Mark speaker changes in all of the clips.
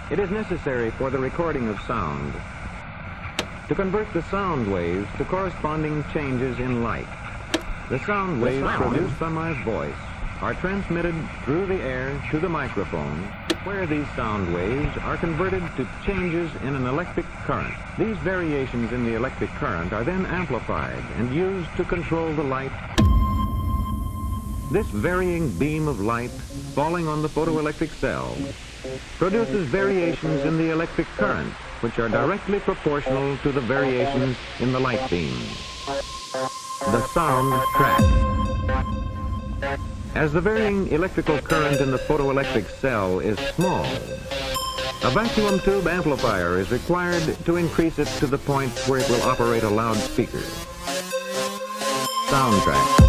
Speaker 1: It is necessary for the recording of sound to convert the sound waves to corresponding changes in light. The sound waves produced by my voice are transmitted through the air to the microphone, where these sound waves are converted to changes in an electric current. These variations in the electric current are then amplified and used to control the light. This varying beam of light falling on the photoelectric cell produces variations in the electric current, which are directly proportional to the variations in the light beam. The sound track. As the varying electrical current in the photoelectric cell is small, a vacuum tube amplifier is required to increase it to the point where it will operate a loudspeaker. Sound track.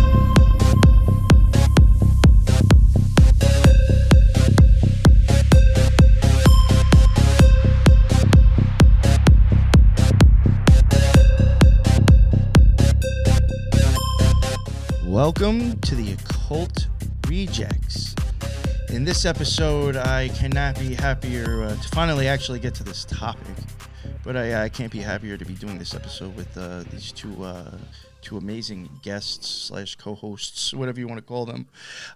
Speaker 2: Welcome to the Occult Rejects. In this episode, I cannot be happier to finally actually get to this topic, but I can't be happier to be doing this episode with these two amazing guests slash co-hosts, whatever you want to call them.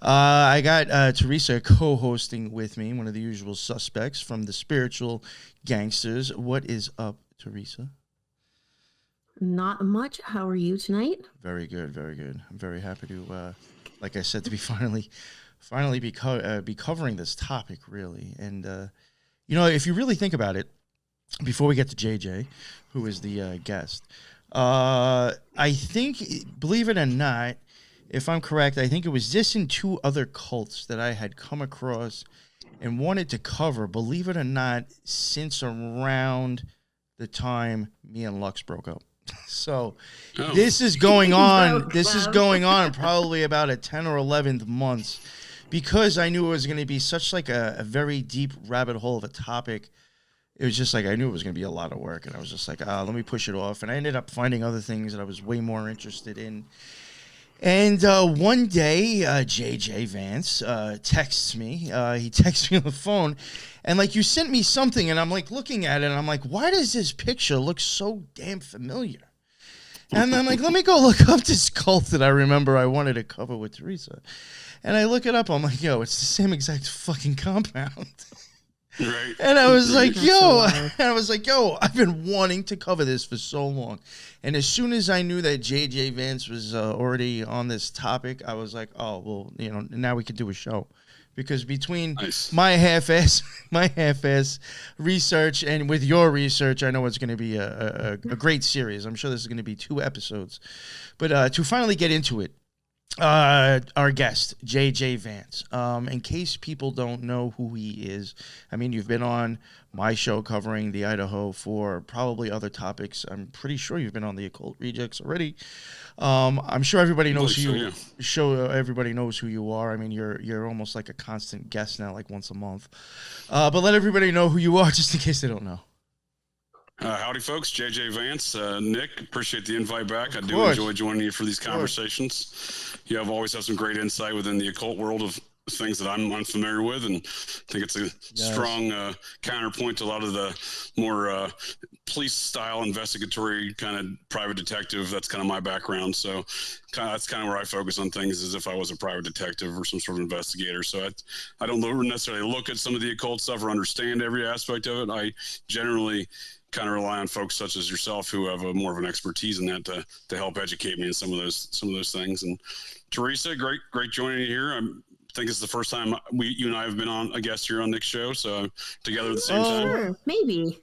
Speaker 2: I got Teresa co-hosting with me, one of the usual suspects from the spiritual Gangsters. What is up, Teresa?
Speaker 3: Not much. How are you tonight?
Speaker 2: Very good, very good. I'm very happy to, like I said, to be finally be covering this topic, really. And you know, if you really think about it, before we get to JJ, who is the guest, I think, believe it or not, if I'm correct, I think it was this and two other cults that I had come across and wanted to cover, believe it or not, since around the time me and Lux broke up. So this is going on. This is going on probably about a 10 or 11th months, because I knew it was going to be such like a very deep rabbit hole of a topic. It was just like I knew it was going to be a lot of work, and I was just like, let me push it off. And I ended up finding other things that I was way more interested in. And one day, JJ Vance texts me. He texts me on the phone, and like, you sent me something, and I'm like looking at it, and I'm like, why does this picture look so damn familiar? And I'm like, let me go look up this cult that I remember I wanted to cover with Teresa. And I look it up. I'm like, yo, it's the same exact fucking compound.
Speaker 4: Right.
Speaker 2: And I was like, yo, I've been wanting to cover this for so long. And as soon as I knew that JJ Vance was already on this topic, I was like, oh, well, you know, now we could do a show. Because between my half-ass research and with your research, I know it's going to be a great series. I'm sure this is going to be 2 episodes. But to finally get into it, our guest, JJ Vance. In case people don't know who he is, I mean, you've been on my show covering the Idaho for probably other topics. I'm pretty sure you've been on the Occult Rejects already. I'm sure everybody knows who you. Everybody knows who you are. I mean, you're almost like a constant guest now, like once a month. But let everybody know who you are, just in case they don't know.
Speaker 4: Howdy, folks. JJ Vance. Nick, appreciate the invite back. I do enjoy joining you for these conversations. You have always have some great insight within the occult world of things that I'm unfamiliar with, and I think it's a strong counterpoint to a lot of the more police-style investigatory kind of private detective. That's kind of my background, so that's kind of where I focus on things, as if I was a private detective or some sort of investigator. So I don't necessarily look at some of the occult stuff or understand every aspect of it. I generally kind of rely on folks such as yourself who have more of an expertise in that to help educate me in some of those things. And Teresa, great joining you here. I think it's the first time you and I have been on a guest here on Nick's show, so together at the same time.
Speaker 3: Sure, maybe.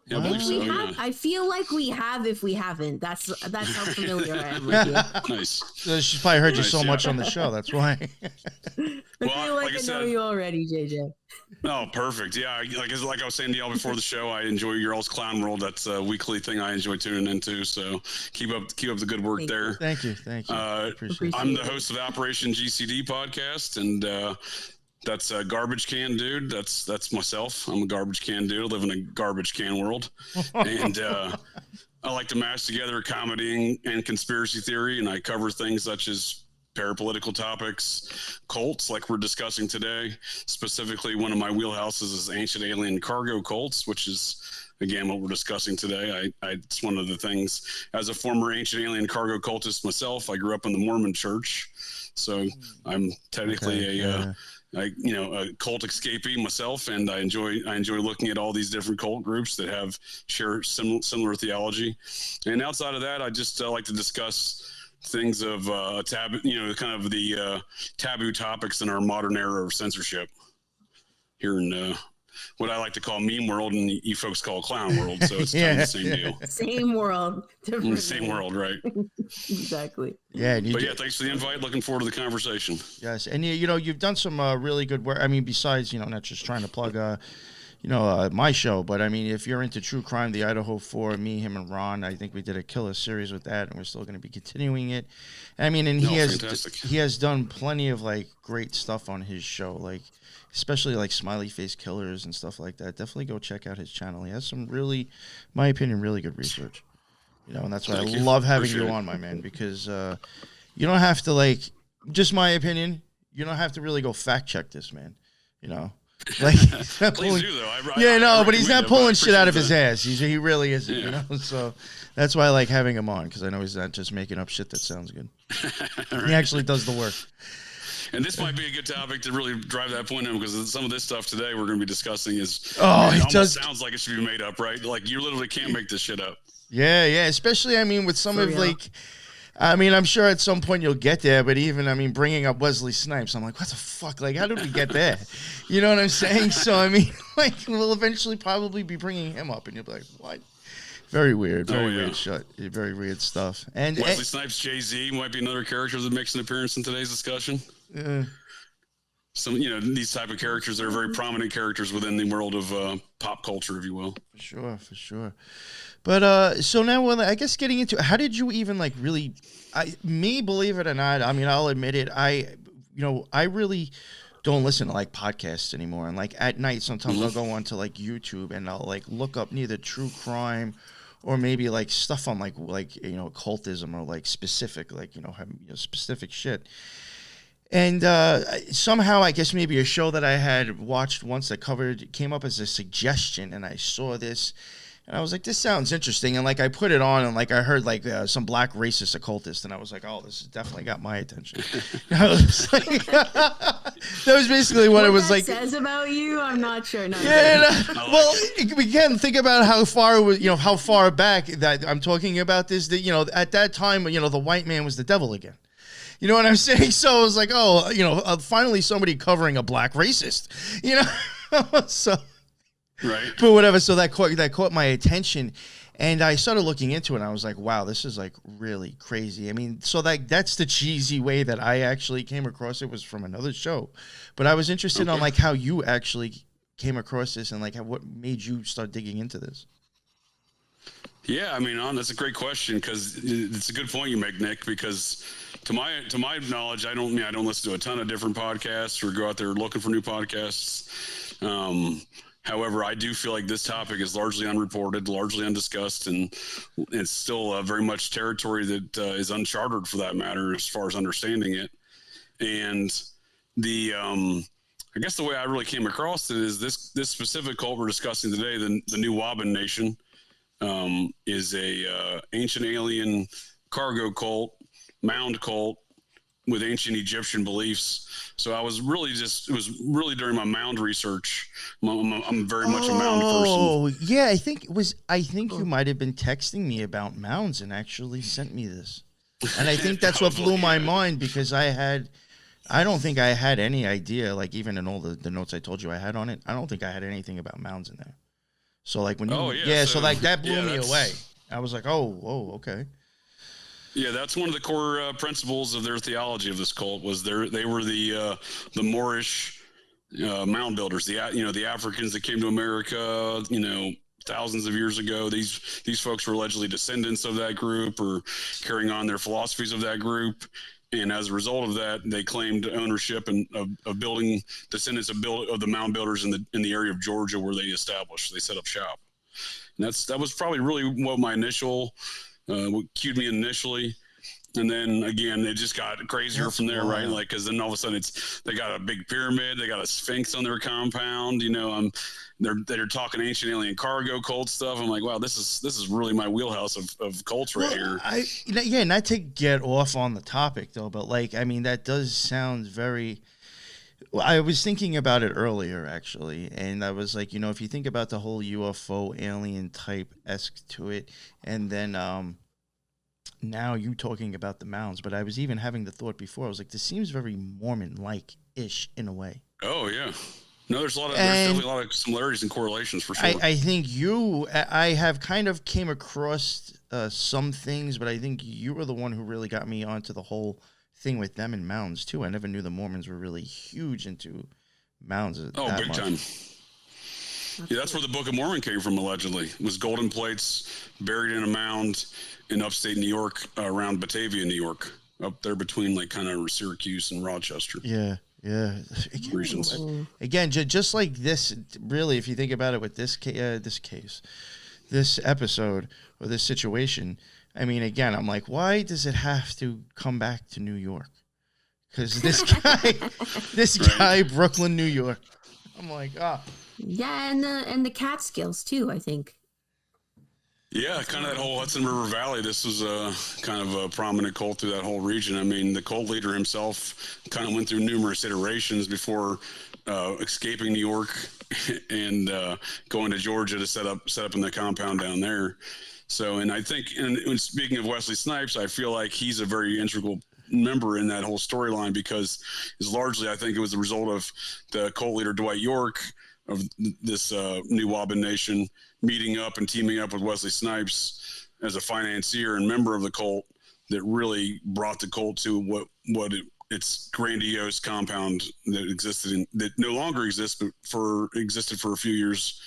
Speaker 4: Yeah, I believe so. Yeah.
Speaker 3: I feel like we have if we haven't. That's how familiar I am with you.
Speaker 4: Nice.
Speaker 2: So she's probably heard you so much on the show. That's why.
Speaker 3: I feel like I know you already, JJ.
Speaker 4: Oh, perfect. Yeah, like I was saying to y'all before the show, I enjoy your all's clown world. That's a weekly thing I enjoy tuning into. So keep up the good work there.
Speaker 2: Thank you. Appreciate
Speaker 4: I'm the host of Operation GCD podcast, and that's a garbage can dude. That's myself. I'm a garbage can dude. I live in a garbage can world, and I like to mash together comedy and conspiracy theory, and I cover things such as parapolitical topics, cults like we're discussing today. Specifically, one of my wheelhouses is ancient alien cargo cults, which is, again, what we're discussing today. It's one of the things, as a former ancient alien cargo cultist myself, I grew up in the Mormon church. So I'm technically a cult escapee myself, and I enjoy looking at all these different cult groups that share similar theology. And outside of that, I just like to discuss things of taboo, kind of the taboo topics in our modern era of censorship here in what I like to call meme world, and you folks call clown world. So it's kind of the same deal.
Speaker 3: Same world, different
Speaker 4: same world, right?
Speaker 3: Exactly.
Speaker 2: Yeah,
Speaker 4: thanks for the invite. Looking forward to the conversation.
Speaker 2: Yes, and you've done some really good work. I mean, besides not just trying to plug my show, but I mean, if you're into true crime, the Idaho 4, me, him, and Ron, I think we did a killer series with that, and we're still going to be continuing it. I mean, and he has done plenty of like great stuff on his show, like especially like smiley face killers and stuff like that. Definitely go check out his channel. He has some really, my opinion, really good research. And that's why I love having you on, my man, because you don't have to just my opinion, you don't have to really go fact check this, man. Like,
Speaker 4: please do though.
Speaker 2: But he's not pulling shit out of his ass. He really isn't. So that's why I like having him on, because I know he's not just making up shit that sounds good. Right. He actually does the work.
Speaker 4: And this might be a good topic to really drive that point home, because some of this stuff today we're going to be discussing is sounds like it should be made up, right? Like, you literally can't make this shit up.
Speaker 2: Yeah. Especially, I mean, with some of I'm sure at some point you'll get there, but even, bringing up Wesley Snipes, I'm like, what the fuck? Like, how did we get there? You know what I'm saying? So, we'll eventually probably be bringing him up, and you'll be like, what? Very weird. Weird shit. Very weird stuff. And
Speaker 4: Wesley Snipes, Jay-Z might be another character that makes an appearance in today's discussion. Some, these type of characters that are very prominent characters within the world of pop culture, if you will.
Speaker 2: For sure. But so now, I guess getting into how did you even really? Believe it or not, I'll admit it. I really don't listen to podcasts anymore. And at night, sometimes I'll go onto YouTube and I'll look up neither true crime or maybe stuff on occultism or specific specific shit. And somehow, I guess maybe a show that I had watched once that came up as a suggestion, and I saw this, and I was like, this sounds interesting. And I put it on, and I heard some black racist occultist, and I was like, oh, this has definitely got my attention. That was basically what it was like.
Speaker 3: Says about you, I'm not sure. No,
Speaker 2: well, again, think about how far it was, how far back that I'm talking about this. That at that time, the white man was the devil again. You know what I'm saying? So I was like, finally somebody covering a black racist, so.
Speaker 4: Right.
Speaker 2: But whatever. So that caught my attention, and I started looking into it, and I was like, wow, this is really crazy. So that's the cheesy way that I actually came across it, was from another show. But I was interested on how you actually came across this, and what made you start digging into this.
Speaker 4: Yeah, that's a great question, because it's a good point you make, Nick, because to my knowledge, I don't listen to a ton of different podcasts or go out there looking for new podcasts. However, I do feel like this topic is largely unreported, largely undiscussed, and it's still very much territory that is uncharted, for that matter, as far as understanding it. And I guess the way I really came across it is this specific cult we're discussing today, the New Waban Nation, is a ancient alien cargo cult, mound cult with ancient Egyptian beliefs. So I was really it was really during my mound research. I'm very much a mound person.
Speaker 2: Oh, yeah, I think you might have been texting me about mounds and actually sent me this. And I think that's what blew my mind, because I don't think I had any idea, even in all the notes I told you I had on it, I don't think I had anything about mounds in there. So when you, so that blew me away. I was like, oh, okay.
Speaker 4: Yeah, that's one of the core principles of their theology of this cult, was they were the Moorish mound builders, the Africans that came to America, thousands of years ago. These folks were allegedly descendants of that group, or carrying on their philosophies of that group. And as a result of that, they claimed ownership of building, descendants of the mound builders in the area of Georgia where they set up shop. And that was probably really what my initial, what cued me initially. And then again, it just got crazier
Speaker 2: That's
Speaker 4: from there, right?
Speaker 2: wild.
Speaker 4: Like, because then all of a sudden they got a big pyramid, they got a sphinx on their compound. They're talking ancient alien cargo cult stuff. I'm like, wow, this is really my wheelhouse of cults right here.
Speaker 2: Not to get off on the topic though, but like, I mean, that does sound very. I was thinking about it earlier actually, and I was like, if you think about the whole UFO alien type esque to it, and then now you talking about the mounds, but I was even having the thought before. I was like, this seems very Mormon-like ish in a way.
Speaker 4: Oh yeah, no, there's definitely a lot of similarities and correlations for sure.
Speaker 2: I think I have kind of came across some things, but I think you were the one who really got me onto the whole thing with them and mounds too. I never knew the Mormons were really huge into mounds.
Speaker 4: Oh, big time. Yeah, that's where the Book of Mormon came from, allegedly. It was golden plates buried in a mound in upstate New York, around Batavia, New York, up there between like kind of Syracuse and Rochester.
Speaker 2: Yeah.
Speaker 4: Regions.
Speaker 2: Again, just like this, really, if you think about it with this episode, or this situation, I mean, again, I'm like, why does it have to come back to New York? Because this guy, Brooklyn, New York. I'm like,
Speaker 3: Yeah, and the Catskills too, I think.
Speaker 4: Yeah, kind of that whole Hudson River Valley. This was kind of a prominent cult through that whole region. I mean, the cult leader himself kind of went through numerous iterations before escaping New York and going to Georgia to set up in the compound down there. So, and I think, and speaking of Wesley Snipes, I feel like he's a very integral member in that whole storyline, because it's largely, I think it was the result of the cult leader Dwight York of this New Waban Nation meeting up and teaming up with Wesley Snipes as a financier and member of the cult that really brought the cult to its grandiose compound that no longer exists, but existed for a few years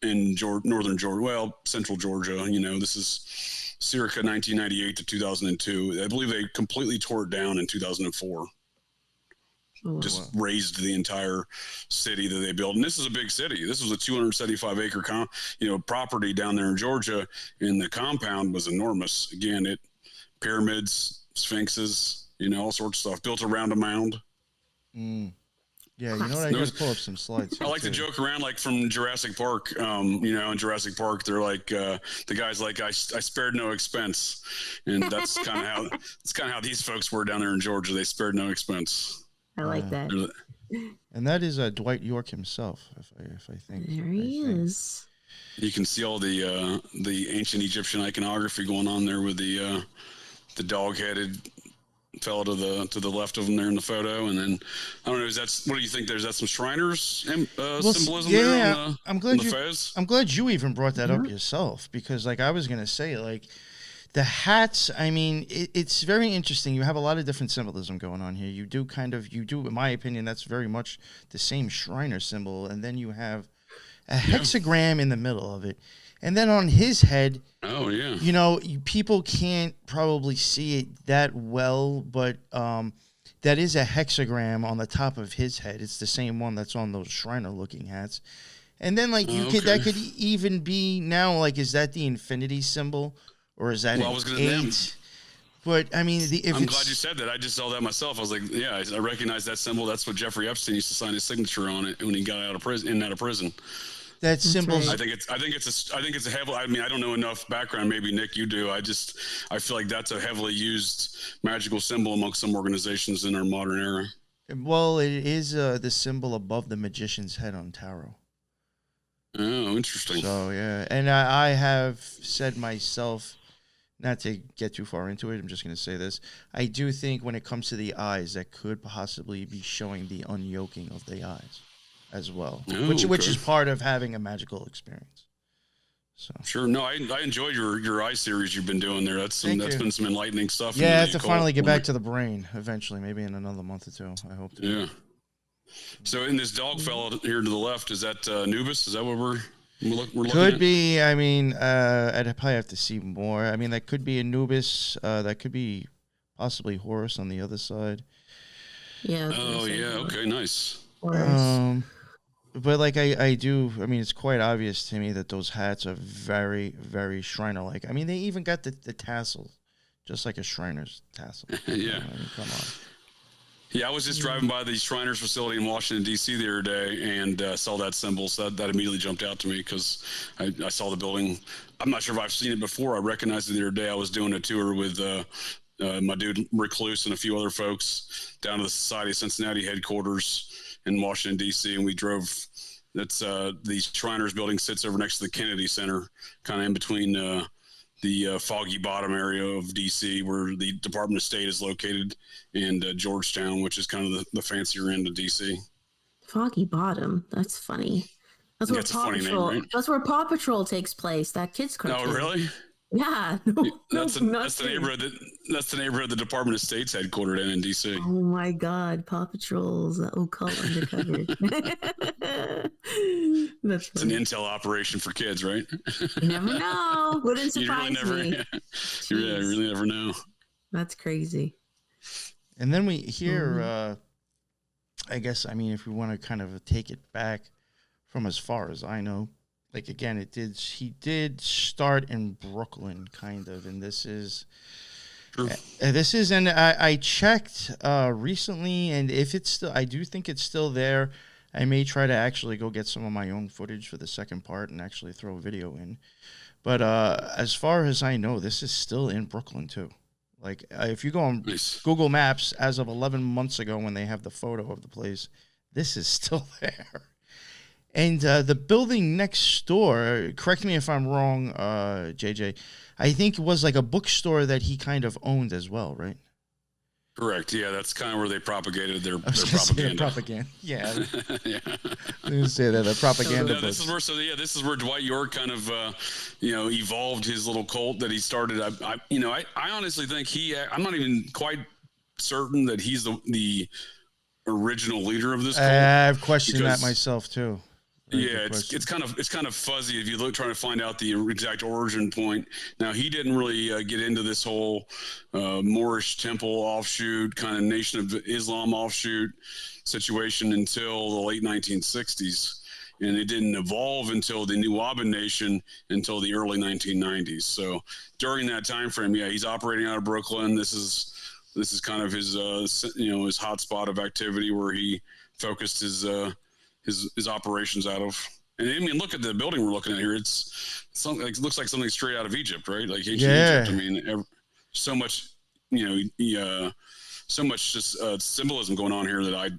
Speaker 4: in northern Georgia, central Georgia. This is circa 1998 to 2002. I believe they completely tore it down in 2004. Just razed the entire city that they built. And this is a big city. This was a 275 acre property down there in Georgia, and the compound was enormous. Again, pyramids, sphinxes, all sorts of stuff built around a mound.
Speaker 2: Yeah, you know what? I got to pull up some slides.
Speaker 4: I like to joke around, like from Jurassic Park. In Jurassic Park, they're like the guy's like, I spared no expense, and that's kind of how these folks were down there in Georgia. They spared no expense.
Speaker 3: I like that.
Speaker 2: And that is Dwight York himself, if I think.
Speaker 3: There he is.
Speaker 4: You can see all the ancient Egyptian iconography going on there with the dog-headed fellow to the left of him there in the photo. And then I don't know, what do you think? There's some Shriners symbolism there on the fez?
Speaker 2: I'm glad you even brought that up yourself, because like I was gonna say, like the hats, I mean, it's very interesting. You have a lot of different symbolism going on here. You do, in my opinion, that's very much the same Shriner symbol. And then you have a hexagram in the middle of it. And then on his head, people can't probably see it that well, but that is a hexagram on the top of his head. It's the same one that's on those Shriner-looking hats. And then, like, that could even be now, like, is that the infinity symbol? Or is that an 8? But I mean,
Speaker 4: I'm glad you said that. I just saw that myself. I was like, yeah, I recognize that symbol. That's what Jeffrey Epstein used to sign his signature on it when he got out of prison.
Speaker 2: That symbol.
Speaker 3: Right.
Speaker 4: I think it's a heavy. I mean, I don't know enough background. Maybe Nick, you do. I feel like that's a heavily used magical symbol amongst some organizations in our modern era.
Speaker 2: Well, it is the symbol above the magician's head on tarot.
Speaker 4: Oh, interesting.
Speaker 2: So yeah, and I have said myself, not to get too far into it, I'm just going to say this. I do think when it comes to the eyes, that could possibly be showing the unyoking of the eyes as well, which is part of having a magical experience. So
Speaker 4: sure. No, I enjoyed your eye series you've been doing there. That's been some enlightening stuff.
Speaker 2: Yeah, I have to finally get back to the brain eventually, maybe in another month or two. I hope to.
Speaker 4: Yeah. So in this dog fellow here to the left, is that Anubis? Is that what we're looking
Speaker 2: could
Speaker 4: at?
Speaker 2: Be. I mean, I'd probably have to see more. I mean, that could be Anubis. That could be possibly Horus on the other side.
Speaker 3: Yeah.
Speaker 4: Oh yeah. Okay. Nice.
Speaker 3: Horus.
Speaker 2: But like I do. I mean, it's quite obvious to me that those hats are very, very Shriner-like. I mean, they even got the tassels just like a Shriners tassel.
Speaker 4: Yeah.
Speaker 2: I mean, come on.
Speaker 4: Yeah, I was just driving by the Shriners facility in Washington, D.C. the other day and saw that symbol. So that immediately jumped out to me because I saw the building. I'm not sure if I've seen it before. I recognized it the other day. I was doing a tour with my dude Recluse and a few other folks down to the Society of Cincinnati headquarters in Washington, D.C. And we drove. That's the Shriners building sits over next to the Kennedy Center, kind of in between the Foggy Bottom area of D.C., where the Department of State is located, and Georgetown, which is kind of the fancier end of D.C.
Speaker 3: Foggy Bottom. That's funny. That's where Paw Patrol. Name, right? That's where Paw Patrol takes place. That kids' cartoon.
Speaker 4: Oh, really?
Speaker 3: Yeah.
Speaker 4: That's the neighborhood. That's the neighborhood the Department of State's headquartered in D.C.
Speaker 3: Oh my God, Paw Patrol's Occult undercover.
Speaker 4: It's an intel operation for kids, right?
Speaker 3: You never know. Wouldn't surprise me.
Speaker 4: You really never know.
Speaker 3: That's crazy.
Speaker 2: And then we hear, I guess, I mean, if we want to kind of take it back from as far as I know, like, again, he did start in Brooklyn, kind of, and this is, and I checked recently, and if it's still, I do think it's still there. I may try to actually go get some of my own footage for the second part and actually throw a video in. But as far as I know, this is still in Brooklyn, too. Like, if you go on Google Maps, as of 11 months ago when they have the photo of the place, this is still there. And the building next door, correct me if I'm wrong, JJ, I think it was like a bookstore that he kind of owned as well, right?
Speaker 4: Correct. Yeah, that's kind of where they propagated their propaganda.
Speaker 2: Yeah.
Speaker 4: Yeah.
Speaker 2: I didn't say that. The propaganda.
Speaker 4: Yeah, this is where Dwight York kind of, evolved his little cult that he started. I honestly think I'm not even quite certain that he's the original leader of this cult.
Speaker 2: I've questioned that myself too.
Speaker 4: Yeah, it's kind of fuzzy if you look trying to find out the exact origin point. Now, he didn't really get into this whole Moorish temple offshoot, kind of Nation of Islam offshoot situation until the late 1960s, and it didn't evolve until the Nuwauban Nation until the early 1990s. So during that time frame, he's operating out of Brooklyn. This is kind of his his hotspot of activity where he focused his operations out of. And I mean, look at the building we're looking at here. It's something it looks like something straight out of Egypt, right? Like ancient Egypt. I mean, so much, so much just symbolism going on here that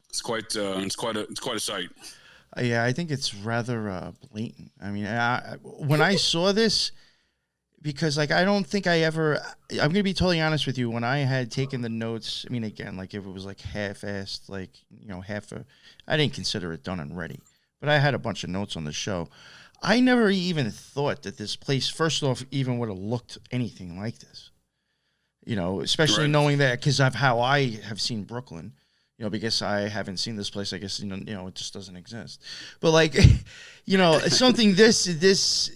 Speaker 4: it's quite a sight.
Speaker 2: Yeah, I think it's rather blatant. I mean, when I saw this, because like I don't think I'm gonna be totally honest with you. When I had taken the notes, I mean, again, like if it was like half-assed, like I didn't consider it done and ready. But I had a bunch of notes on the show. I never even thought that this place, first off, even would have looked anything like this. Especially knowing that because of how I have seen Brooklyn. Because I haven't seen this place, I guess it just doesn't exist. But like, something this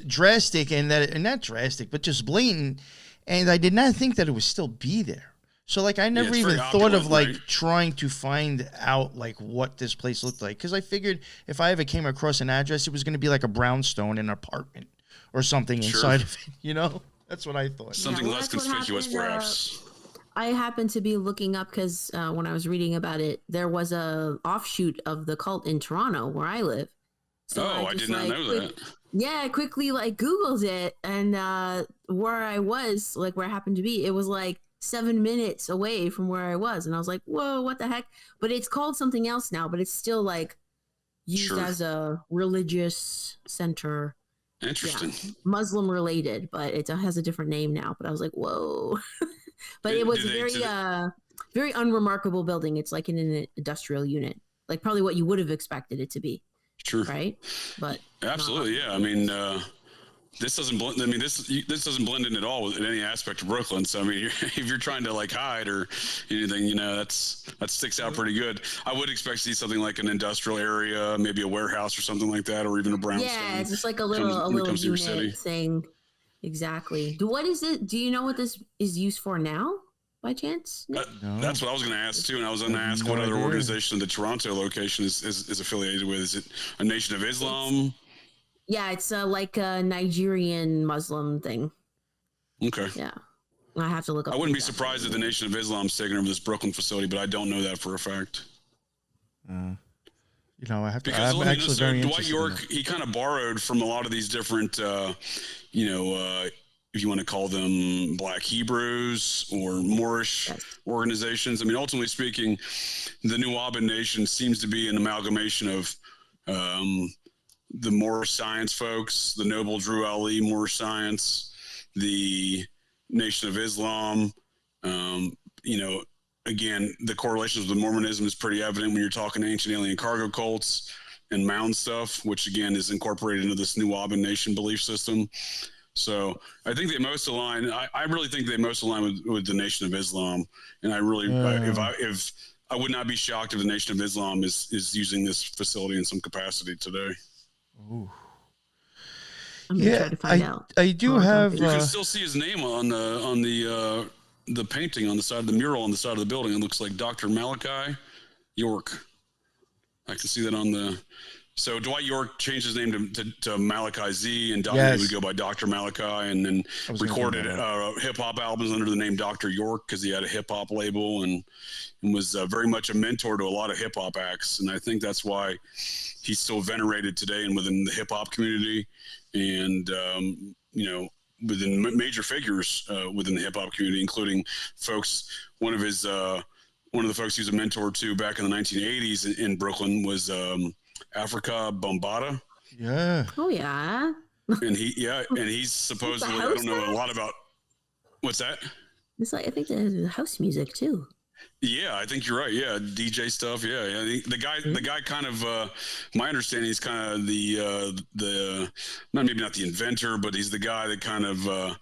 Speaker 2: drastic and not drastic, but just blatant. And I did not think that it would still be there. So like, I never even thought of like trying to find out like what this place looked like. Cause I figured if I ever came across an address, it was going to be like a brownstone in an apartment or something inside of it. That's what I thought.
Speaker 4: Something less conspicuous, perhaps.
Speaker 3: I happened to be looking up because when I was reading about it, there was a offshoot of the cult in Toronto where I live. So
Speaker 4: I did not know that.
Speaker 3: Yeah, I quickly like Googled it, and where I was, like where I happened to be, it was like 7 minutes away from where I was, and I was like, "Whoa, what the heck?" But it's called something else now, but it's still like used as a religious center.
Speaker 4: Interesting.
Speaker 3: Yeah, Muslim related, but it has a different name now. But I was like, "Whoa." But it was very unremarkable building. It's like in an industrial unit, like probably what you would have expected it to be.
Speaker 4: True.
Speaker 3: Right. But
Speaker 4: absolutely. Yeah. I mean, this doesn't blend. I mean, this doesn't blend in at all with any aspect of Brooklyn. So I mean, if you're trying to like hide or anything, that sticks out pretty good. I would expect to see something like an industrial area, maybe a warehouse or something like that, or even a brownstone.
Speaker 3: Yeah, it's just like a little unit thing. Exactly. What is it? Do you know what this is used for now, by chance?
Speaker 2: No.
Speaker 4: That's what I was going to ask too, and I was going to ask what other organization the Toronto location is affiliated with. Is it a Nation of Islam?
Speaker 3: Yeah, it's like a Nigerian Muslim thing.
Speaker 4: Okay.
Speaker 3: Yeah. I have to look up.
Speaker 4: I wouldn't be surprised if the Nation of Islam's taken over this Brooklyn facility, but I don't know that for a fact.
Speaker 2: You know, I have to.
Speaker 4: Because
Speaker 2: I'm actually very
Speaker 4: Dwight
Speaker 2: interested.
Speaker 4: York, he kind of borrowed from a lot of these different, you know, if you want to call them Black Hebrews or Moorish organizations. I mean, ultimately speaking, the New Aben Nation seems to be an amalgamation of the Moorish science folks, the Noble Drew Ali Moorish science, the Nation of Islam. You know, again, the correlations with Mormonism is pretty evident when you're talking ancient alien cargo cults and mound stuff, which again is incorporated into this New Aben Nation belief system. So I think they most align. I really think they most align with the Nation of Islam, and I really, if I would not be shocked if the Nation of Islam is using this facility in some capacity today.
Speaker 2: Ooh.
Speaker 3: I'm gonna try to find out.
Speaker 2: I do have.
Speaker 4: You can still see his name on the painting on the side of the mural on the side of the building. It looks like Dr. Malachi York. I can see that on the. So Dwight York changed his name to Malachi Z, and he would go by Dr. Malachi, and then recorded hip hop albums under the name Dr. York because he had a hip hop label and was very much a mentor to a lot of hip hop acts. And I think that's why he's still venerated today and within the hip hop community, and you know, within major figures within the hip hop community, including folks. One of the folks he was a mentor to back in the 1980s in Brooklyn was Africa Bombada.
Speaker 2: Yeah.
Speaker 3: Oh yeah.
Speaker 4: And he's supposedly, I don't know a lot about what's that?
Speaker 3: It's like I think there's house music too.
Speaker 4: Yeah, I think you're right. Yeah, DJ stuff. Yeah. The guy kind of, my understanding is kind of the maybe not the inventor, but he's the guy that kind of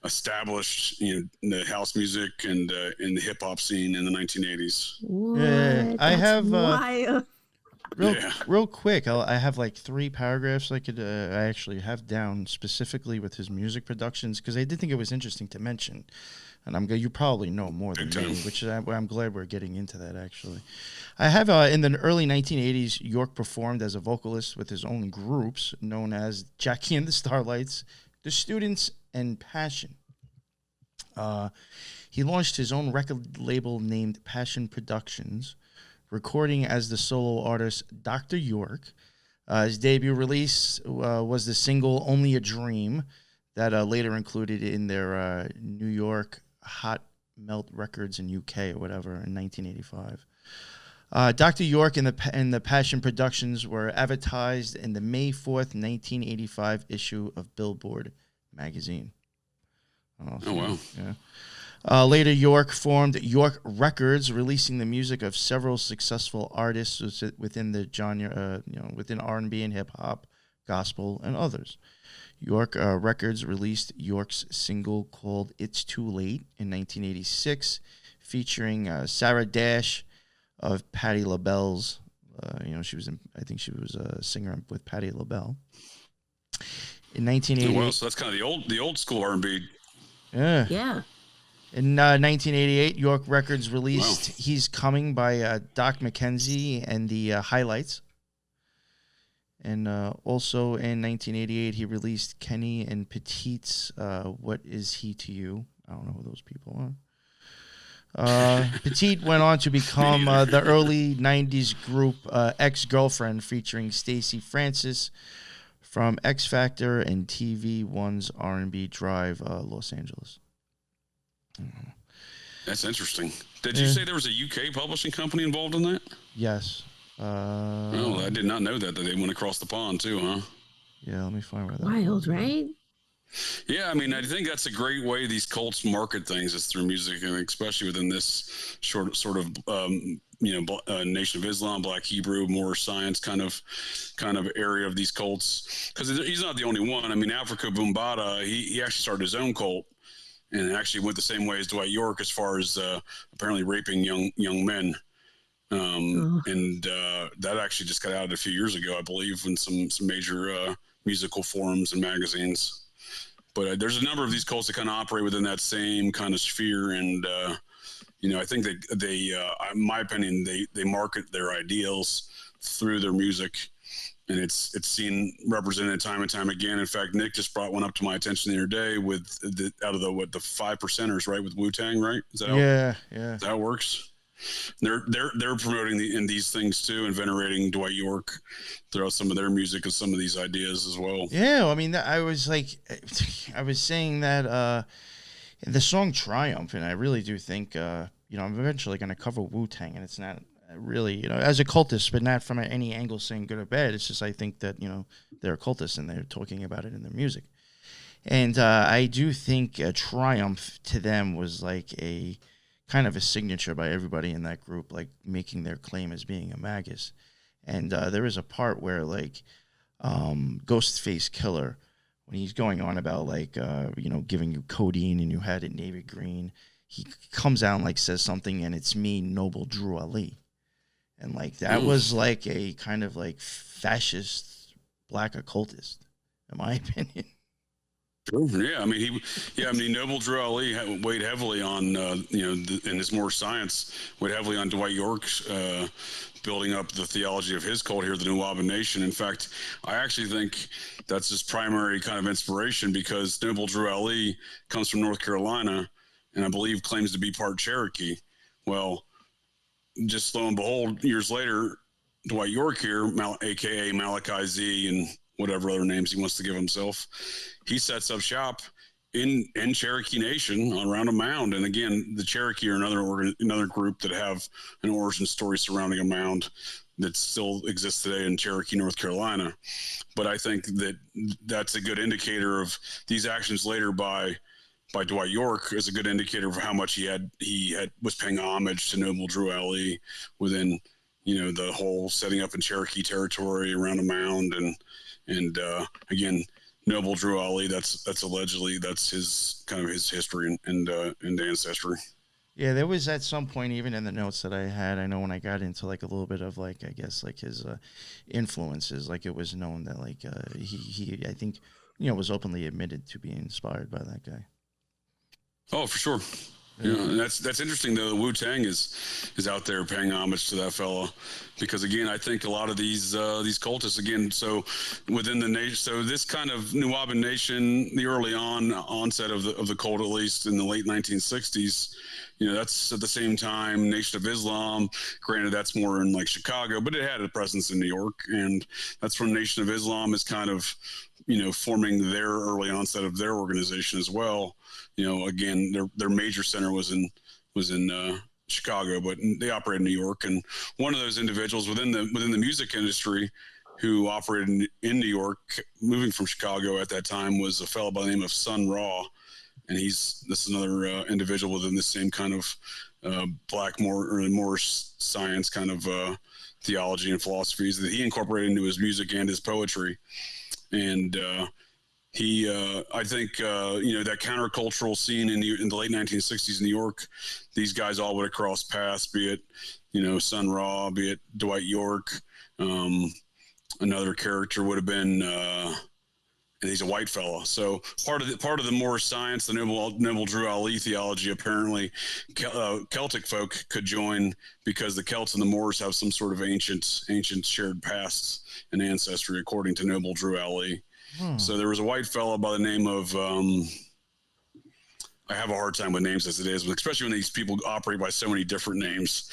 Speaker 4: established, you know, the house music and in the hip hop scene in the 1980s.
Speaker 3: What?
Speaker 2: Yeah, I have real quick. I have like 3 paragraphs I could I actually have down specifically with his music productions because I did think it was interesting to mention. And you probably know more than me, which I'm glad we're getting into that, actually. I have, in the early 1980s, York performed as a vocalist with his own groups, known as Jackie and the Starlights, The Students, and Passion. He launched his own record label named Passion Productions, recording as the solo artist Dr. York. His debut release was the single Only a Dream that later included in their New York Hot Melt Records in UK or whatever in 1985. Dr. York and the Passion Productions were advertised in the May 4th, 1985 issue of Billboard magazine. Oh wow. Yeah. Later, York formed York Records, releasing the music of several successful artists within the genre, within R&B and hip hop, gospel, and others. York Records released York's single called "It's Too Late" in 1986, featuring Sarah Dash of Patti LaBelle's. She was I think she was a singer with Patti LaBelle. In 1988,
Speaker 4: well, so that's kind of the old school R&B.
Speaker 2: Yeah.
Speaker 3: Yeah.
Speaker 2: In 1988, York Records released "He's Coming" by Doc McKenzie and the Highlights. And also in 1988, he released Kenny and Petite's "What Is He to You?" I don't know who those people are. Petite went on to become the early 90s group Ex-Girlfriend, featuring Stacey Francis from X Factor and TV1's R&B Drive, Los Angeles.
Speaker 4: That's interesting. Did you say there was a UK publishing company involved in that?
Speaker 2: Yes.
Speaker 4: I did not know that they went across the pond too, huh?
Speaker 2: Yeah, let me find where that
Speaker 3: Wild, right?
Speaker 4: Yeah, I mean, I think that's a great way these cults market things is through music, and especially within this sort of Nation of Islam, Black Hebrew, Moorish science kind of area of these cults. Because he's not the only one. I mean, Africa Bombada, he actually started his own cult, and actually went the same way as Dwight York as far as apparently raping young men. And that actually just got out a few years ago, I believe, in some major musical forums and magazines. But there's a number of these cults that kind of operate within that same kind of sphere, and I think they in my opinion, they market their ideals through their music, and it's seen represented time and time again. In fact, Nick just brought one up to my attention the other day with out of the 5%ers, right, with Wu-Tang, right? Is that
Speaker 2: yeah.
Speaker 4: That works. They're promoting in these things too, and venerating Dwight York throughout some of their music and some of these ideas as well.
Speaker 2: Yeah, I mean, I was saying that the song Triumph, and I really do think I'm eventually going to cover Wu-Tang, and it's not really, as a cultist, but not from any angle saying good or bad. It's just I think that, they're occultists and they're talking about it in their music. And I do think Triumph to them was like a kind of a signature by everybody in that group, like making their claim as being a magus. And there is a part where like Ghostface Killer, when he's going on about like, giving you codeine and you had it navy green, he comes out and like says something and it's me, Noble Drew Ali. And like that was like a kind of like fascist black occultist, in my opinion.
Speaker 4: Yeah, I mean, Noble Drew Ali weighed heavily on, in his Moorish science, weighed heavily on Dwight York's building up the theology of his cult here, the Nuwaubian Nation. In fact, I actually think that's his primary kind of inspiration, because Noble Drew Ali comes from North Carolina, and I believe claims to be part Cherokee. Well, just lo and behold, years later, Dwight York here, a.k.a. Malachi Z, and whatever other names he wants to give himself, he sets up shop in Cherokee Nation around a mound. And again, the Cherokee are another group that have an origin story surrounding a mound that still exists today in Cherokee, North Carolina. But I think that's a good indicator of these actions later by Dwight York is a good indicator of how much he was paying homage to Noble Drew Ali within, the whole setting up in Cherokee territory around a mound. And again, Noble Drew Ali, that's allegedly, that's his kind of his history and ancestry.
Speaker 2: Yeah, there was at some point, even in the notes that I had, I know when I got into like a little bit of like, I guess like his influences, like it was known that like he I think, was openly admitted to being inspired by that guy.
Speaker 4: Oh, for sure. Yeah, and that's interesting though. Wu-Tang is out there paying homage to that fella, because again, I think a lot of these cultists, again, so within the nation, so this kind of Nuwaubian Nation, the early onset of the cult, at least in the late 1960s, that's at the same time Nation of Islam. Granted, that's more in like Chicago, but it had a presence in New York, and that's when Nation of Islam is kind of forming their early onset of their organization as well. Again, their major center was in Chicago, but they operate in New York. And one of those individuals within the music industry who operated in New York, moving from Chicago at that time, was a fellow by the name of Sun Ra. And this is another individual within the same kind of black Moorish science kind of theology and philosophies that he incorporated into his music and his poetry. And he, I think, that countercultural scene in the late 1960s in New York, these guys all would have crossed paths, be it, Sun Ra, be it Dwight York. Another character would have been, and he's a white fella. So part of the Moorish science, the Noble Drew Ali theology, apparently Celtic folk could join, because the Celts and the Moors have some sort of ancient shared pasts and ancestry, according to Noble Drew Ali. So there was a white fella by the name of, I have a hard time with names as it is, especially when these people operate by so many different names.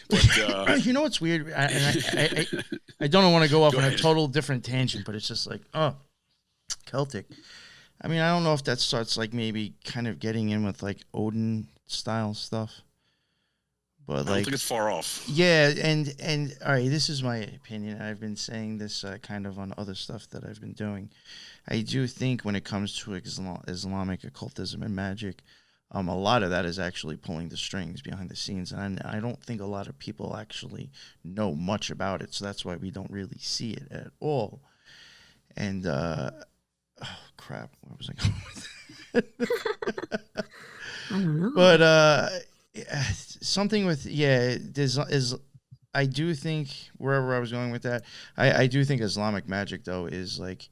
Speaker 4: But
Speaker 2: you know what's weird? I don't want to go off on a total different tangent, but it's just like, Celtic. I mean, I don't know if that starts like maybe kind of getting in with like Odin style stuff. But I don't
Speaker 4: think it's far off.
Speaker 2: Yeah, and all right, this is my opinion. I've been saying this kind of on other stuff that I've been doing. I do think when it comes to Islamic occultism and magic, a lot of that is actually pulling the strings behind the scenes, and I don't think a lot of people actually know much about it. So that's why we don't really see it at all. And oh crap, where was I going with that?
Speaker 3: I don't know.
Speaker 2: But something with is I do think wherever I was going with that, I do think Islamic magic though is like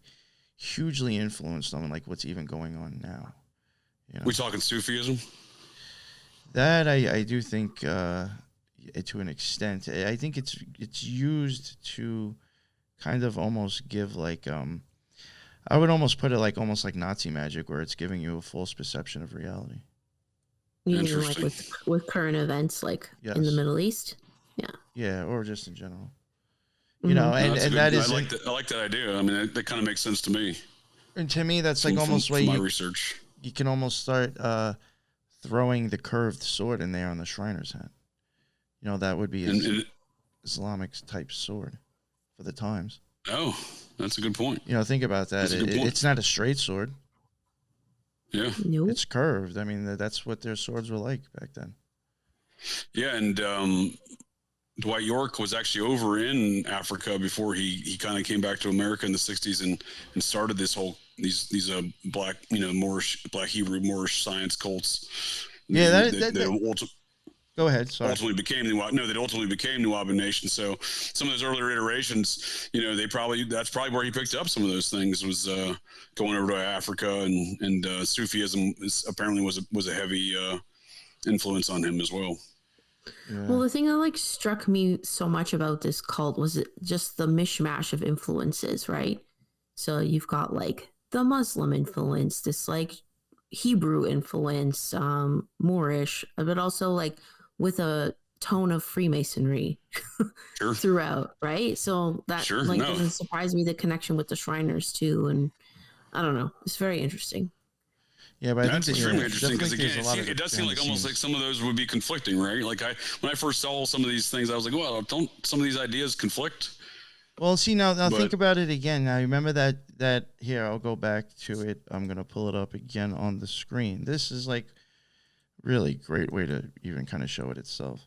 Speaker 2: hugely influenced on like what's even going on now.
Speaker 4: We talking Sufism?
Speaker 2: That I do think to an extent. I think it's used to kind of almost give like I would almost put it like almost like Nazi magic, where it's giving you a false perception of reality.
Speaker 3: You mean like with current events, like in the Middle East? Yeah.
Speaker 2: Yeah, or just in general. You know, and that is
Speaker 4: I like that idea. I mean, that kind of makes sense to me.
Speaker 2: And to me, that's like almost way
Speaker 4: my research.
Speaker 2: You can almost start throwing the curved sword in there on the Shriner's hat. You know, that would be an Islamic type sword for the times.
Speaker 4: Oh, that's a good point.
Speaker 2: You know, think about that. It's not a straight sword.
Speaker 4: Yeah.
Speaker 3: Nope.
Speaker 2: It's curved. I mean, that's what their swords were like back then.
Speaker 4: Yeah, and Dwight York was actually over in Africa before he kind of came back to America in the 60s and started this whole these black, Moorish, black Hebrew Moorish science cults.
Speaker 2: Yeah, go ahead. Sorry.
Speaker 4: Ultimately became Nuwaubian Nation. So some of those earlier iterations, that's probably where he picked up some of those things, was going over to Africa, and Sufism apparently was a heavy influence on him as well.
Speaker 3: Yeah. Well, the thing that struck me so much about this cult was just the mishmash of influences, right? So you've got the Muslim influence, this Hebrew influence, Moorish, but also with a tone of Freemasonry throughout, right? So that doesn't surprise me, the connection with the Shriners too, and I don't know, it's very interesting.
Speaker 4: Yeah, but that's extremely interesting, because again, it does seem almost like some of those would be conflicting, right? When I first saw some of these things, I was like, well, don't some of these ideas conflict?
Speaker 2: Well, see, now think about it again. Now, remember that here, I'll go back to it. I'm going to pull it up again on the screen. This is really great way to even kind of show it itself.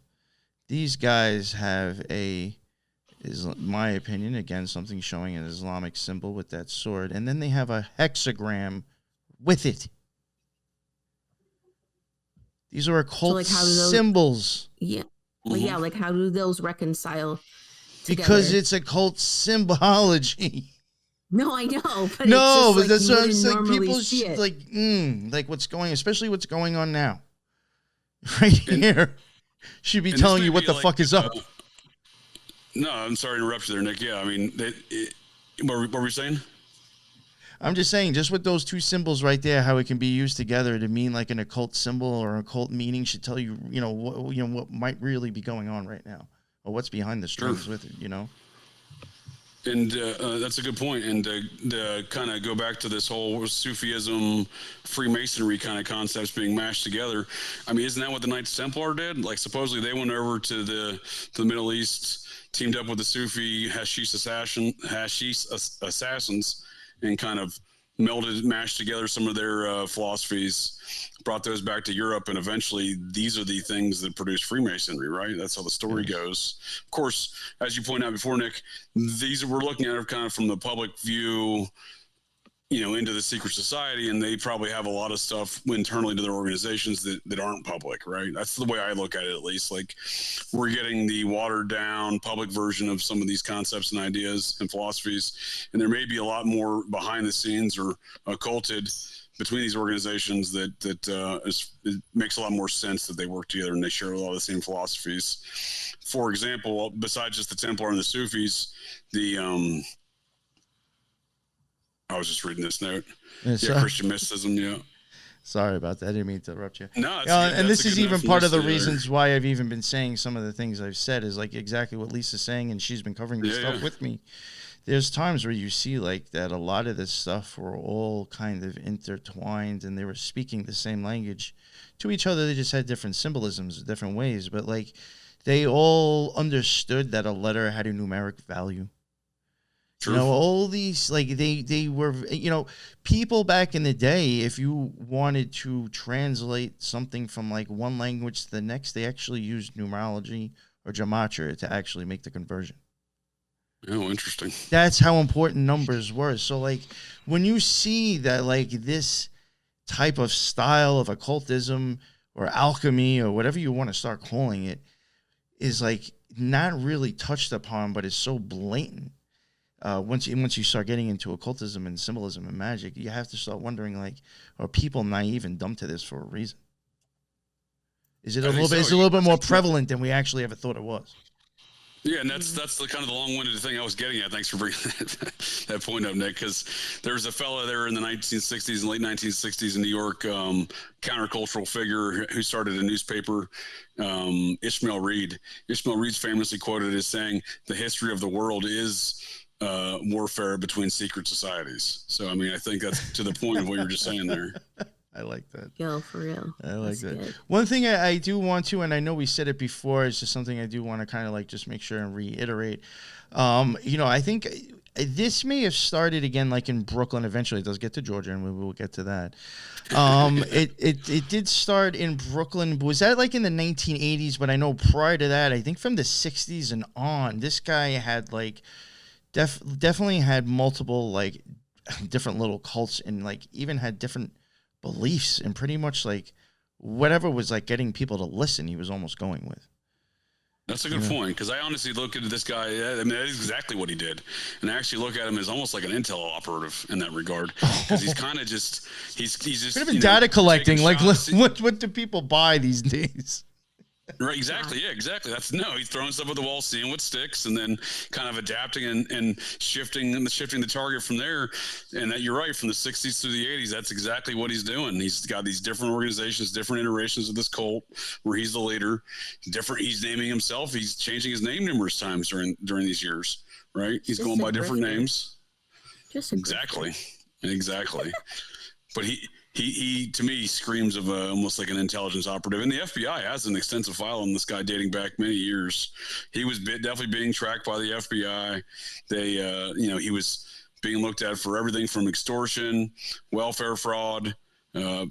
Speaker 2: These guys have is my opinion, again, something showing an Islamic symbol with that sword, and then they have a hexagram with it. These are occult symbols.
Speaker 3: Yeah. Well, yeah, how do those reconcile together?
Speaker 2: Because it's occult symbology.
Speaker 3: No, I know. But
Speaker 2: but that's what I'm saying. People should, what's going, especially what's going on now. Right here. Should be telling you what the fuck is up.
Speaker 4: No, I'm sorry to interrupt you there, Nick. Yeah, I mean, what were you saying?
Speaker 2: I'm just saying, just with those two symbols right there, how it can be used together to mean an occult symbol or occult meaning should tell you, what might really be going on right now, or what's behind the strings with it,
Speaker 4: And that's a good point. And to kind of go back to this whole Sufism, Freemasonry kind of concepts being mashed together. I mean, isn't that what the Knights Templar did? Supposedly they went over to the Middle East, teamed up with the Sufi hashish assassins, and kind of mashed together some of their philosophies, brought those back to Europe, and eventually these are the things that produce Freemasonry, right? That's how the story goes. Of course, as you pointed out before, Nick, these we're looking at are kind of from the public view, into the secret society, and they probably have a lot of stuff internally to their organizations that aren't public, right? That's the way I look at it, at least. We're getting the watered down public version of some of these concepts and ideas and philosophies, and there may be a lot more behind the scenes or occulted between these organizations that it makes a lot more sense that they work together and they share a lot of the same philosophies. For example, besides just the Templar and the Sufis, I was just reading this note. Christian mysticism, yeah.
Speaker 2: Sorry about that. I didn't mean to interrupt you.
Speaker 4: No,
Speaker 2: and this is even part of the reasons why I've even been saying some of the things I've said is exactly what Lisa's saying, and she's been covering this stuff with me. There's times where you see that a lot of this stuff were all kind of intertwined, and they were speaking the same language to each other. They just had different symbolisms, different ways, but they all understood that a letter had a numeric value. True. All these, they were, people back in the day, if you wanted to translate something from one language to the next, they actually used numerology or gematria to actually make the conversion.
Speaker 4: Oh, interesting.
Speaker 2: That's how important numbers were. So, when you see that, this type of style of occultism or alchemy or whatever you want to start calling it is, not really touched upon, but is so blatant. Once you start getting into occultism and symbolism and magic, you have to start wondering, are people naive and dumb to this for a reason? Is it a little bit more prevalent than we actually ever thought it was?
Speaker 4: Yeah, and that's the kind of the long-winded thing I was getting at. Thanks for bringing that point up, Nick, because there was a fella there in the 1960s and late 1960s in New York, countercultural figure who started a newspaper, Ishmael Reed. Ishmael Reed's famously quoted as saying, "The history of the world is warfare between secret societies." So, I mean, I think that's to the point of what you're just saying there.
Speaker 2: I like that.
Speaker 3: Yo, for real.
Speaker 2: I like
Speaker 3: That's
Speaker 2: that.
Speaker 3: good.
Speaker 2: One thing I do want to, and I know we said it before, it's just something I do want to kind of like just make sure and reiterate. I think this may have started again like in Brooklyn. Eventually, it does get to Georgia, and we will get to that. It did start in Brooklyn. Was that like in the 1980s? But I know prior to that, I think from the 60s and on, this guy had like definitely had multiple like different little cults, and like even had different beliefs, and pretty much like whatever was like getting people to listen, he was almost going with.
Speaker 4: That's a good point, because I honestly look at this guy. I mean, that is exactly what he did, and I actually look at him as almost like an intel operative in that regard, because he's kind of just he's just
Speaker 2: could have been data collecting. Like, what do people buy these days?
Speaker 4: Right, exactly. Yeah, exactly. He's throwing stuff at the wall, seeing what sticks, and then kind of adapting and shifting the target from there. And that, you're right, from the 60s to the 80s, that's exactly what he's doing. He's got these different organizations, different iterations of this cult where he's the leader. He's naming himself. He's changing his name numerous times during these years. Right, he's going by different names. Exactly. But he to me screams of almost like an intelligence operative, and the FBI has an extensive file on this guy dating back many years. He was definitely being tracked by the FBI. He was being looked at for everything from extortion, welfare fraud,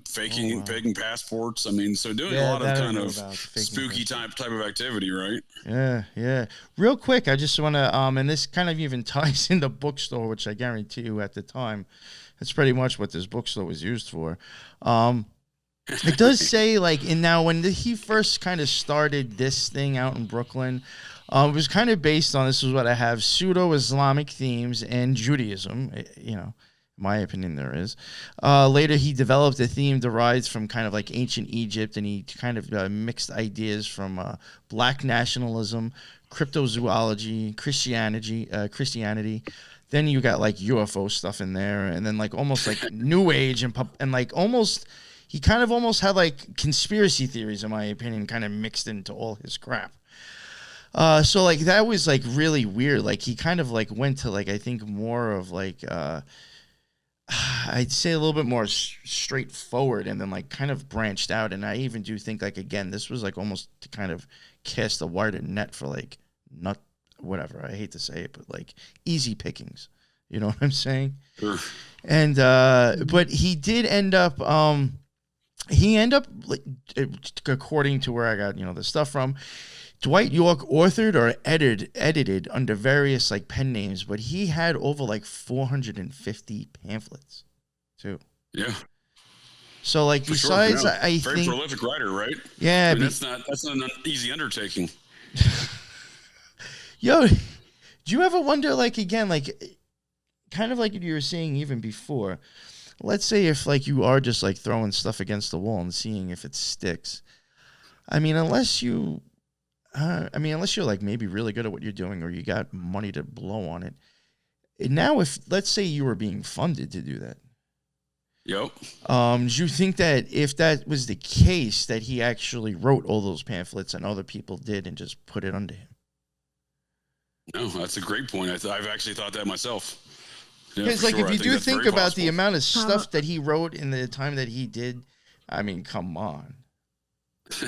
Speaker 4: faking passports. I mean, so doing a lot of kind of spooky type of activity, right?
Speaker 2: Yeah. Real quick, I just want to and this kind of even ties into bookstore, which I guarantee you at the time, that's pretty much what this bookstore was used for. It does say like, and now when he first kind of started this thing out in Brooklyn, it was kind of based on, this is what I have, pseudo-Islamic themes and Judaism. In my opinion, there is. Later, he developed a theme derived from kind of like ancient Egypt, and he kind of mixed ideas from black nationalism, cryptozoology, Christianity. Then you got like UFO stuff in there, and then like almost like New Age and like almost, he kind of almost had like conspiracy theories, in my opinion, kind of mixed into all his crap. So like that was like really weird. Like he kind of like went to like, I think more of like I'd say a little bit more straightforward, and then like kind of branched out. And I even do think like, again, this was like almost to kind of cast a wider net for like whatever, I hate to say it, but like easy pickings, you know what I'm saying?
Speaker 4: Sure.
Speaker 2: And but he did end up like, according to where I got the stuff from, Dwight York authored or edited under various like pen names, but he had over like 450 pamphlets too.
Speaker 4: Yeah. So
Speaker 2: like, besides,
Speaker 4: sure, yeah.
Speaker 2: I
Speaker 4: very
Speaker 2: think
Speaker 4: prolific writer, right?
Speaker 2: Yeah,
Speaker 4: I mean, that's not an easy undertaking.
Speaker 2: Yo, do you ever wonder, like, again, like, kind of like you were saying even before, let's say if, like, you are just, like, throwing stuff against the wall and seeing if it sticks. I mean, unless you're, like, maybe really good at what you're doing, or you got money to blow on it. Now, if, let's say you were being funded to do that.
Speaker 4: Yep.
Speaker 2: Do you think that if that was the case, that he actually wrote all those pamphlets and other people did and just put it under him?
Speaker 4: No, that's a great point. I've actually thought that myself.
Speaker 2: Because,
Speaker 4: yeah,
Speaker 2: like,
Speaker 4: sure.
Speaker 2: if you do think about
Speaker 4: possible.
Speaker 2: the amount of stuff that he wrote in the time that he did, I mean, come on.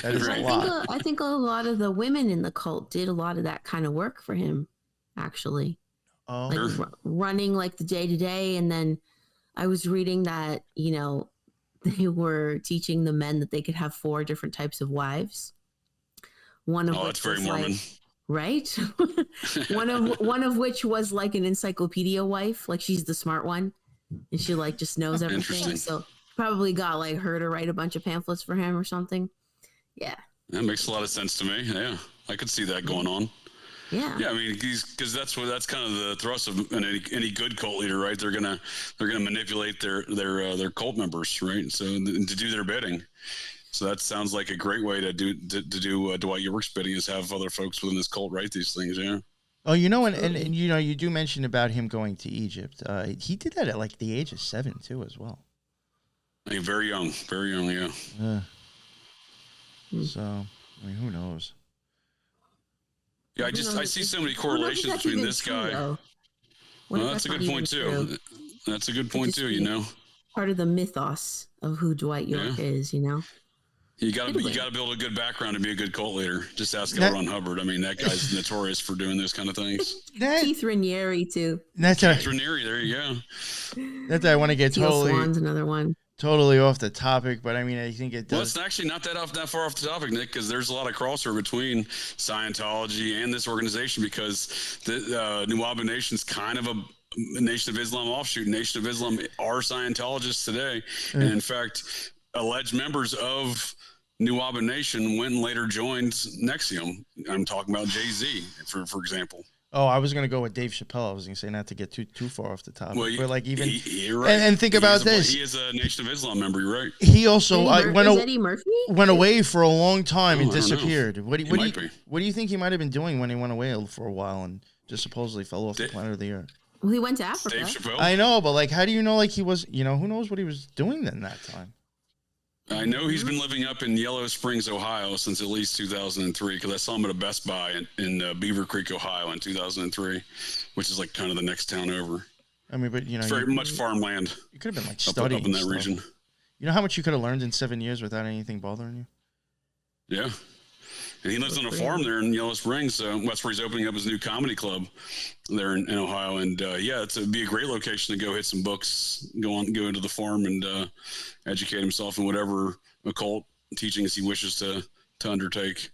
Speaker 2: That is
Speaker 4: Right.
Speaker 2: a lot.
Speaker 3: I think a lot of the women in the cult did a lot of that kind of work for him, actually.
Speaker 2: Oh,
Speaker 3: Like
Speaker 4: Sure.
Speaker 3: running like the day-to-day. And then I was reading that, they were teaching the men that they could have 4 different types of wives. One of which
Speaker 4: that's very
Speaker 3: was
Speaker 4: Mormon.
Speaker 3: like, right? one of which was like an encyclopedia wife, like she's the smart one, and she like just knows everything.
Speaker 4: Interesting.
Speaker 3: So probably got like her to write a bunch of pamphlets for him or something. Yeah,
Speaker 4: That makes a lot of sense to me. Yeah, I could see that going on.
Speaker 3: yeah.
Speaker 4: Yeah, I mean, because that's kind of the thrust of any good cult leader, right? They're gonna manipulate their cult members, right? So to do their bidding. So that sounds like a great way to do Dwight York's bidding, is have other folks within this cult write these things. Yeah.
Speaker 2: Oh, you know, and you know, you do mention about him going to Egypt. He did that at like the age of 7 too, as well.
Speaker 4: Like very young, yeah.
Speaker 2: So, I mean, who knows?
Speaker 4: Yeah, I see so many correlations between this guy. Well, that's a good point too. That's a good point too. You know,
Speaker 3: part of the mythos of who Dwight York is. You know.
Speaker 4: You got to build a good background to be a good cult leader. Just ask L. Ron Hubbard. I mean, that guy's notorious for doing those kind of things.
Speaker 3: Keith Raniere too.
Speaker 4: Keith Raniere, there you go.
Speaker 2: That's I want to get totally.
Speaker 3: Swan's another one.
Speaker 2: Totally off the topic, but I mean, I think it does.
Speaker 4: Well, it's actually not that far off the topic, Nick, because there's a lot of crossover between Scientology and this organization, because the New Nation's kind of a Nation of Islam offshoot. Nation of Islam are Scientologists today, and in fact, alleged members of New Nation went and later joined NXIVM. I'm talking about Jay-Z, for example.
Speaker 2: Oh, I was going to go with Dave Chappelle. I was going to say not to get too far off the topic.
Speaker 4: Well,
Speaker 2: but like even
Speaker 4: you're right.
Speaker 2: And think about this.
Speaker 4: He is a Nation of Islam member. You're right.
Speaker 2: He also
Speaker 3: Eddie Murphy
Speaker 2: went away for a long time and disappeared. What do you think he might have been doing when he went away for a while and just supposedly fell off the planet of the Earth?
Speaker 3: Well, he went to Africa.
Speaker 4: Dave Chappelle.
Speaker 2: I know, but like, how do you know? Like, he was, you know, who knows what he was doing then that time?
Speaker 4: I know he's been living up in Yellow Springs, Ohio since at least 2003, because I saw him at a Best Buy in Beaver Creek, Ohio in 2003, which is like kind of the next town over.
Speaker 2: I mean, but you know,
Speaker 4: very much farmland.
Speaker 2: You could have been like studying
Speaker 4: up in that region.
Speaker 2: You know how much you could have learned in 7 years without anything bothering you?
Speaker 4: Yeah. And he lives on a farm there in Yellow Springs. So that's where he's opening up his new comedy club there in Ohio. And it'd be a great location to go hit some books, go into the farm and educate himself in whatever occult teachings he wishes to undertake.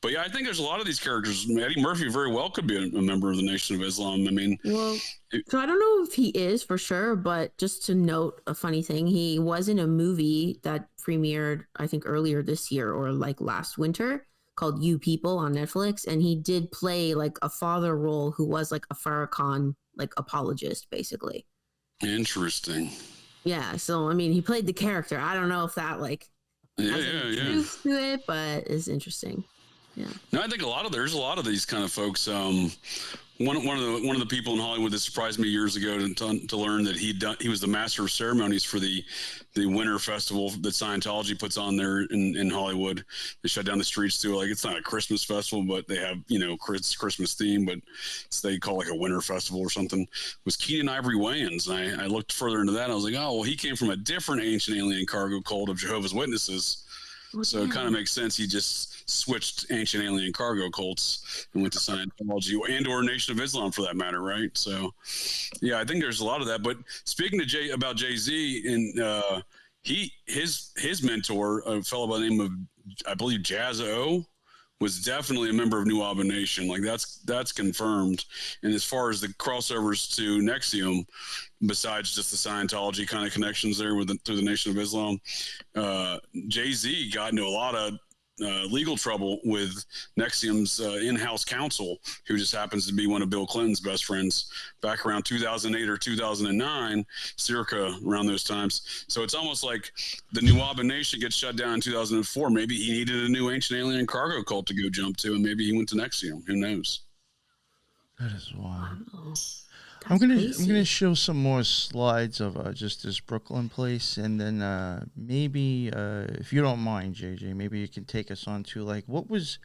Speaker 4: But yeah, I think there's a lot of these characters. Eddie Murphy very well could be a member of the Nation of Islam. I mean,
Speaker 3: so I don't know if he is for sure, but just to note a funny thing, he was in a movie that premiered, I think, earlier this year or like last winter, called You People on Netflix, and he did play like a father role who was like a Farrakhan like apologist, basically.
Speaker 4: Interesting.
Speaker 3: Yeah, so I mean, he played the character. I don't know if that like has truth to it, but it's interesting. Yeah.
Speaker 4: No, I think there's a lot of these kind of folks. One of the people in Hollywood that surprised me years ago to learn that he was the master of ceremonies for the winter festival that Scientology puts on there in Hollywood. They shut down the streets too. Like, it's not a Christmas festival, but they have, you know, Christmas theme, but they call it like a winter festival or something. It was Keenan Ivory Wayans. And I looked further into that. And I was like, oh, well, he came from a different ancient alien cargo cult of Jehovah's Witnesses. So it kind of makes sense. He just switched ancient alien cargo cults and went to Scientology or Nation of Islam for that matter, right? So, yeah, I think there's a lot of that. But speaking to about Jay-Z, and his mentor, a fellow by the name of, I believe, Jazz O, was definitely a member of New Nation. Like, that's confirmed. And as far as the crossovers to NXIVM, besides just the Scientology kind of connections there through the Nation of Islam, Jay-Z got into a lot of legal trouble with NXIVM's in-house counsel, who just happens to be one of Bill Clinton's best friends, back around 2008 or 2009, circa around those times. So it's almost like the New Nation gets shut down in 2004. Maybe he needed a new ancient alien cargo cult to go jump to, and maybe he went to NXIVM. Who knows?
Speaker 2: That is wild. I'm gonna show some more slides of just this Brooklyn place, and then maybe if you don't mind, JJ, maybe you can take us on to like what was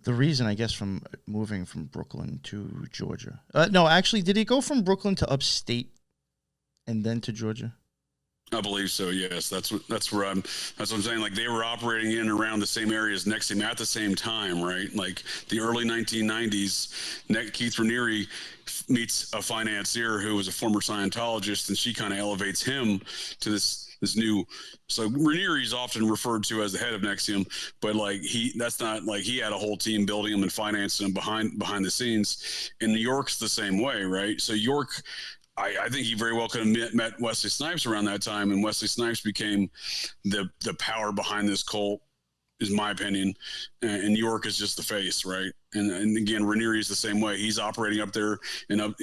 Speaker 2: the reason, I guess, from moving from Brooklyn to Georgia. No, actually, did he go from Brooklyn to upstate and then to Georgia?
Speaker 4: I believe so. Yes, that's what I'm saying. Like, they were operating in and around the same area as NXIVM at the same time, right? Like the early 1990s, Keith Raniere meets a financier who was a former Scientologist, and she kind of elevates him to this new. So Raniere is often referred to as the head of NXIVM, but like that's not like he had a whole team building him and financing him behind the scenes. And New York's the same way, right? So York, I think he very well could have met Wesley Snipes around that time, and Wesley Snipes became the power behind this cult is my opinion, and York is just the face, right? And again, Raniere is the same way. He's operating up there in at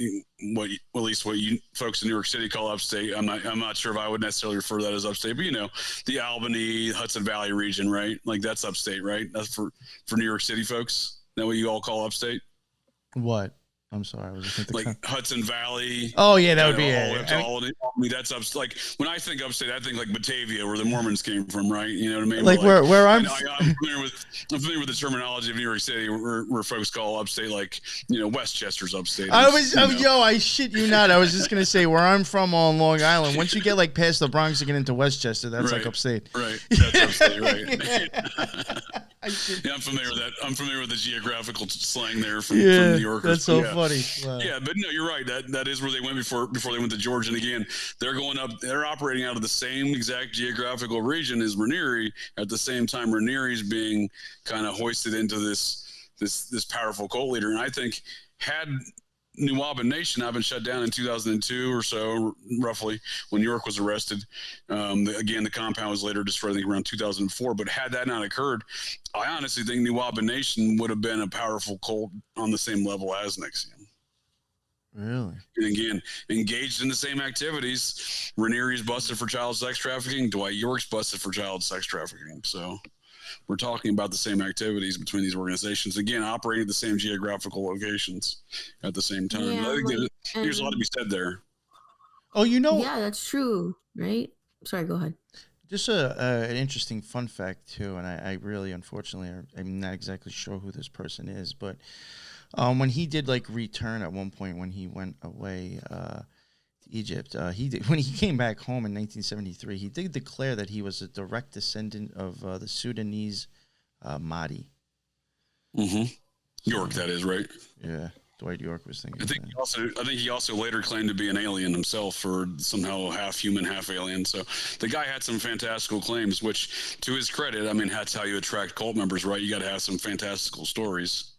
Speaker 4: least what you folks in New York City call upstate. I'm not sure if I would necessarily refer to that as upstate, but the Albany, Hudson Valley region, right? Like that's upstate, right? That's for New York City folks. Is that what you all call upstate?
Speaker 2: What? I'm sorry, I was just thinking
Speaker 4: Hudson Valley.
Speaker 2: Oh yeah, that would be it.
Speaker 4: I mean, that's up. Like when I think upstate, I think like Batavia, where the Mormons came from, right? You know what I mean?
Speaker 2: Like where I'm
Speaker 4: familiar with the terminology of New York City, where folks call upstate like Westchester's upstate.
Speaker 2: I shit you not. I was just gonna say where I'm from on Long Island. Once you get like past the Bronx and get into Westchester, that's like upstate.
Speaker 4: Right. That's upstate. Right. Yeah, I'm familiar with that. I'm familiar with the geographical slang there from New York.
Speaker 2: That's so funny. Wow.
Speaker 4: Yeah, but no, you're right. That is where they went before they went to Georgia. And again, they're going up. They're operating out of the same exact geographical region as Raniere. At the same time, Raniere is being kind of hoisted into this powerful cult leader. And I think had New Waban Nation not been shut down in 2002 or so, roughly, when York was arrested. Again, the compound was later destroyed, I think, around 2004. But had that not occurred, I honestly think New Waban Nation would have been a powerful cult on the same level as NXIVM.
Speaker 2: Really?
Speaker 4: And again, engaged in the same activities. Raniere's busted for child sex trafficking. Dwight York's busted for child sex trafficking. So we're talking about the same activities between these organizations. Again, operating at the same geographical locations at the same time.
Speaker 3: Yeah,
Speaker 4: I think there's a lot to be said there.
Speaker 2: Oh,
Speaker 3: Yeah, that's true, right? Sorry, go ahead.
Speaker 2: Just an interesting fun fact, too, and I really, unfortunately, I'm not exactly sure who this person is, but when he did, return at one point when he went away to Egypt, when he came back home in 1973, he did declare that he was a direct descendant of the Sudanese Mahdi.
Speaker 4: Mm-hmm. York, that is, right?
Speaker 2: Yeah. Dwight York was thinking.
Speaker 4: I think he also later claimed to be an alien himself, or somehow half human, half alien. So the guy had some fantastical claims, which, to his credit, I mean, that's how you attract cult members, right? You got to have some fantastical stories.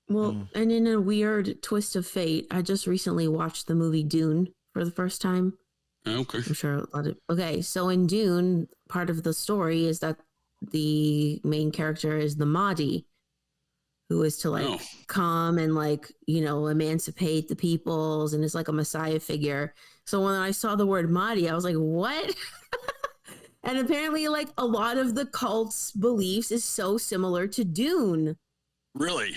Speaker 3: Well, and in a weird twist of fate, I just recently watched the movie Dune for the first time.
Speaker 4: Okay.
Speaker 3: I'm sure a lot of. Okay, so in Dune, part of the story is that the main character is the Mahdi, who is to come and emancipate the peoples, and is like a messiah figure. So when I saw the word Mahdi, I was like, what? And apparently a lot of the cult's beliefs is so similar to Dune.
Speaker 4: Really?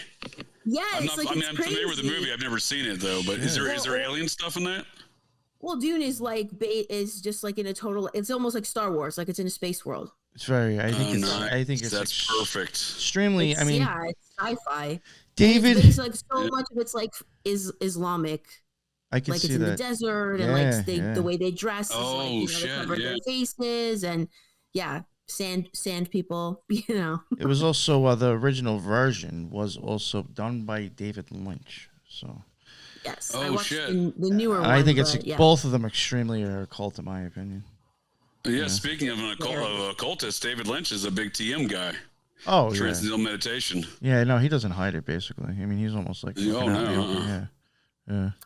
Speaker 3: Yeah,
Speaker 4: I'm familiar with the movie. I've never seen it though. But is there alien stuff in that?
Speaker 3: Well, Dune is is just in a total. It's almost like Star Wars. Like it's in a space work.
Speaker 2: It's very. I think
Speaker 4: that's perfect.
Speaker 2: Extremely.
Speaker 3: It's sci-fi.
Speaker 2: David,
Speaker 3: it's so much of it's is Islamic.
Speaker 2: I can see
Speaker 3: it's in the desert, and the way they dress.
Speaker 4: Oh
Speaker 3: is they cover their faces, and sand people.
Speaker 2: It was also the original version was also done by David Lynch. So.
Speaker 3: Yes.
Speaker 4: Oh,
Speaker 3: I watched the newer one.
Speaker 2: I think both of them extremely occult, in my opinion.
Speaker 4: Yeah. Speaking of an occultist, David Lynch is a big TM guy.
Speaker 2: Oh,
Speaker 4: Transcendental meditation.
Speaker 2: Yeah, no, he doesn't hide it, basically. I mean, he's almost like...
Speaker 4: Yeah.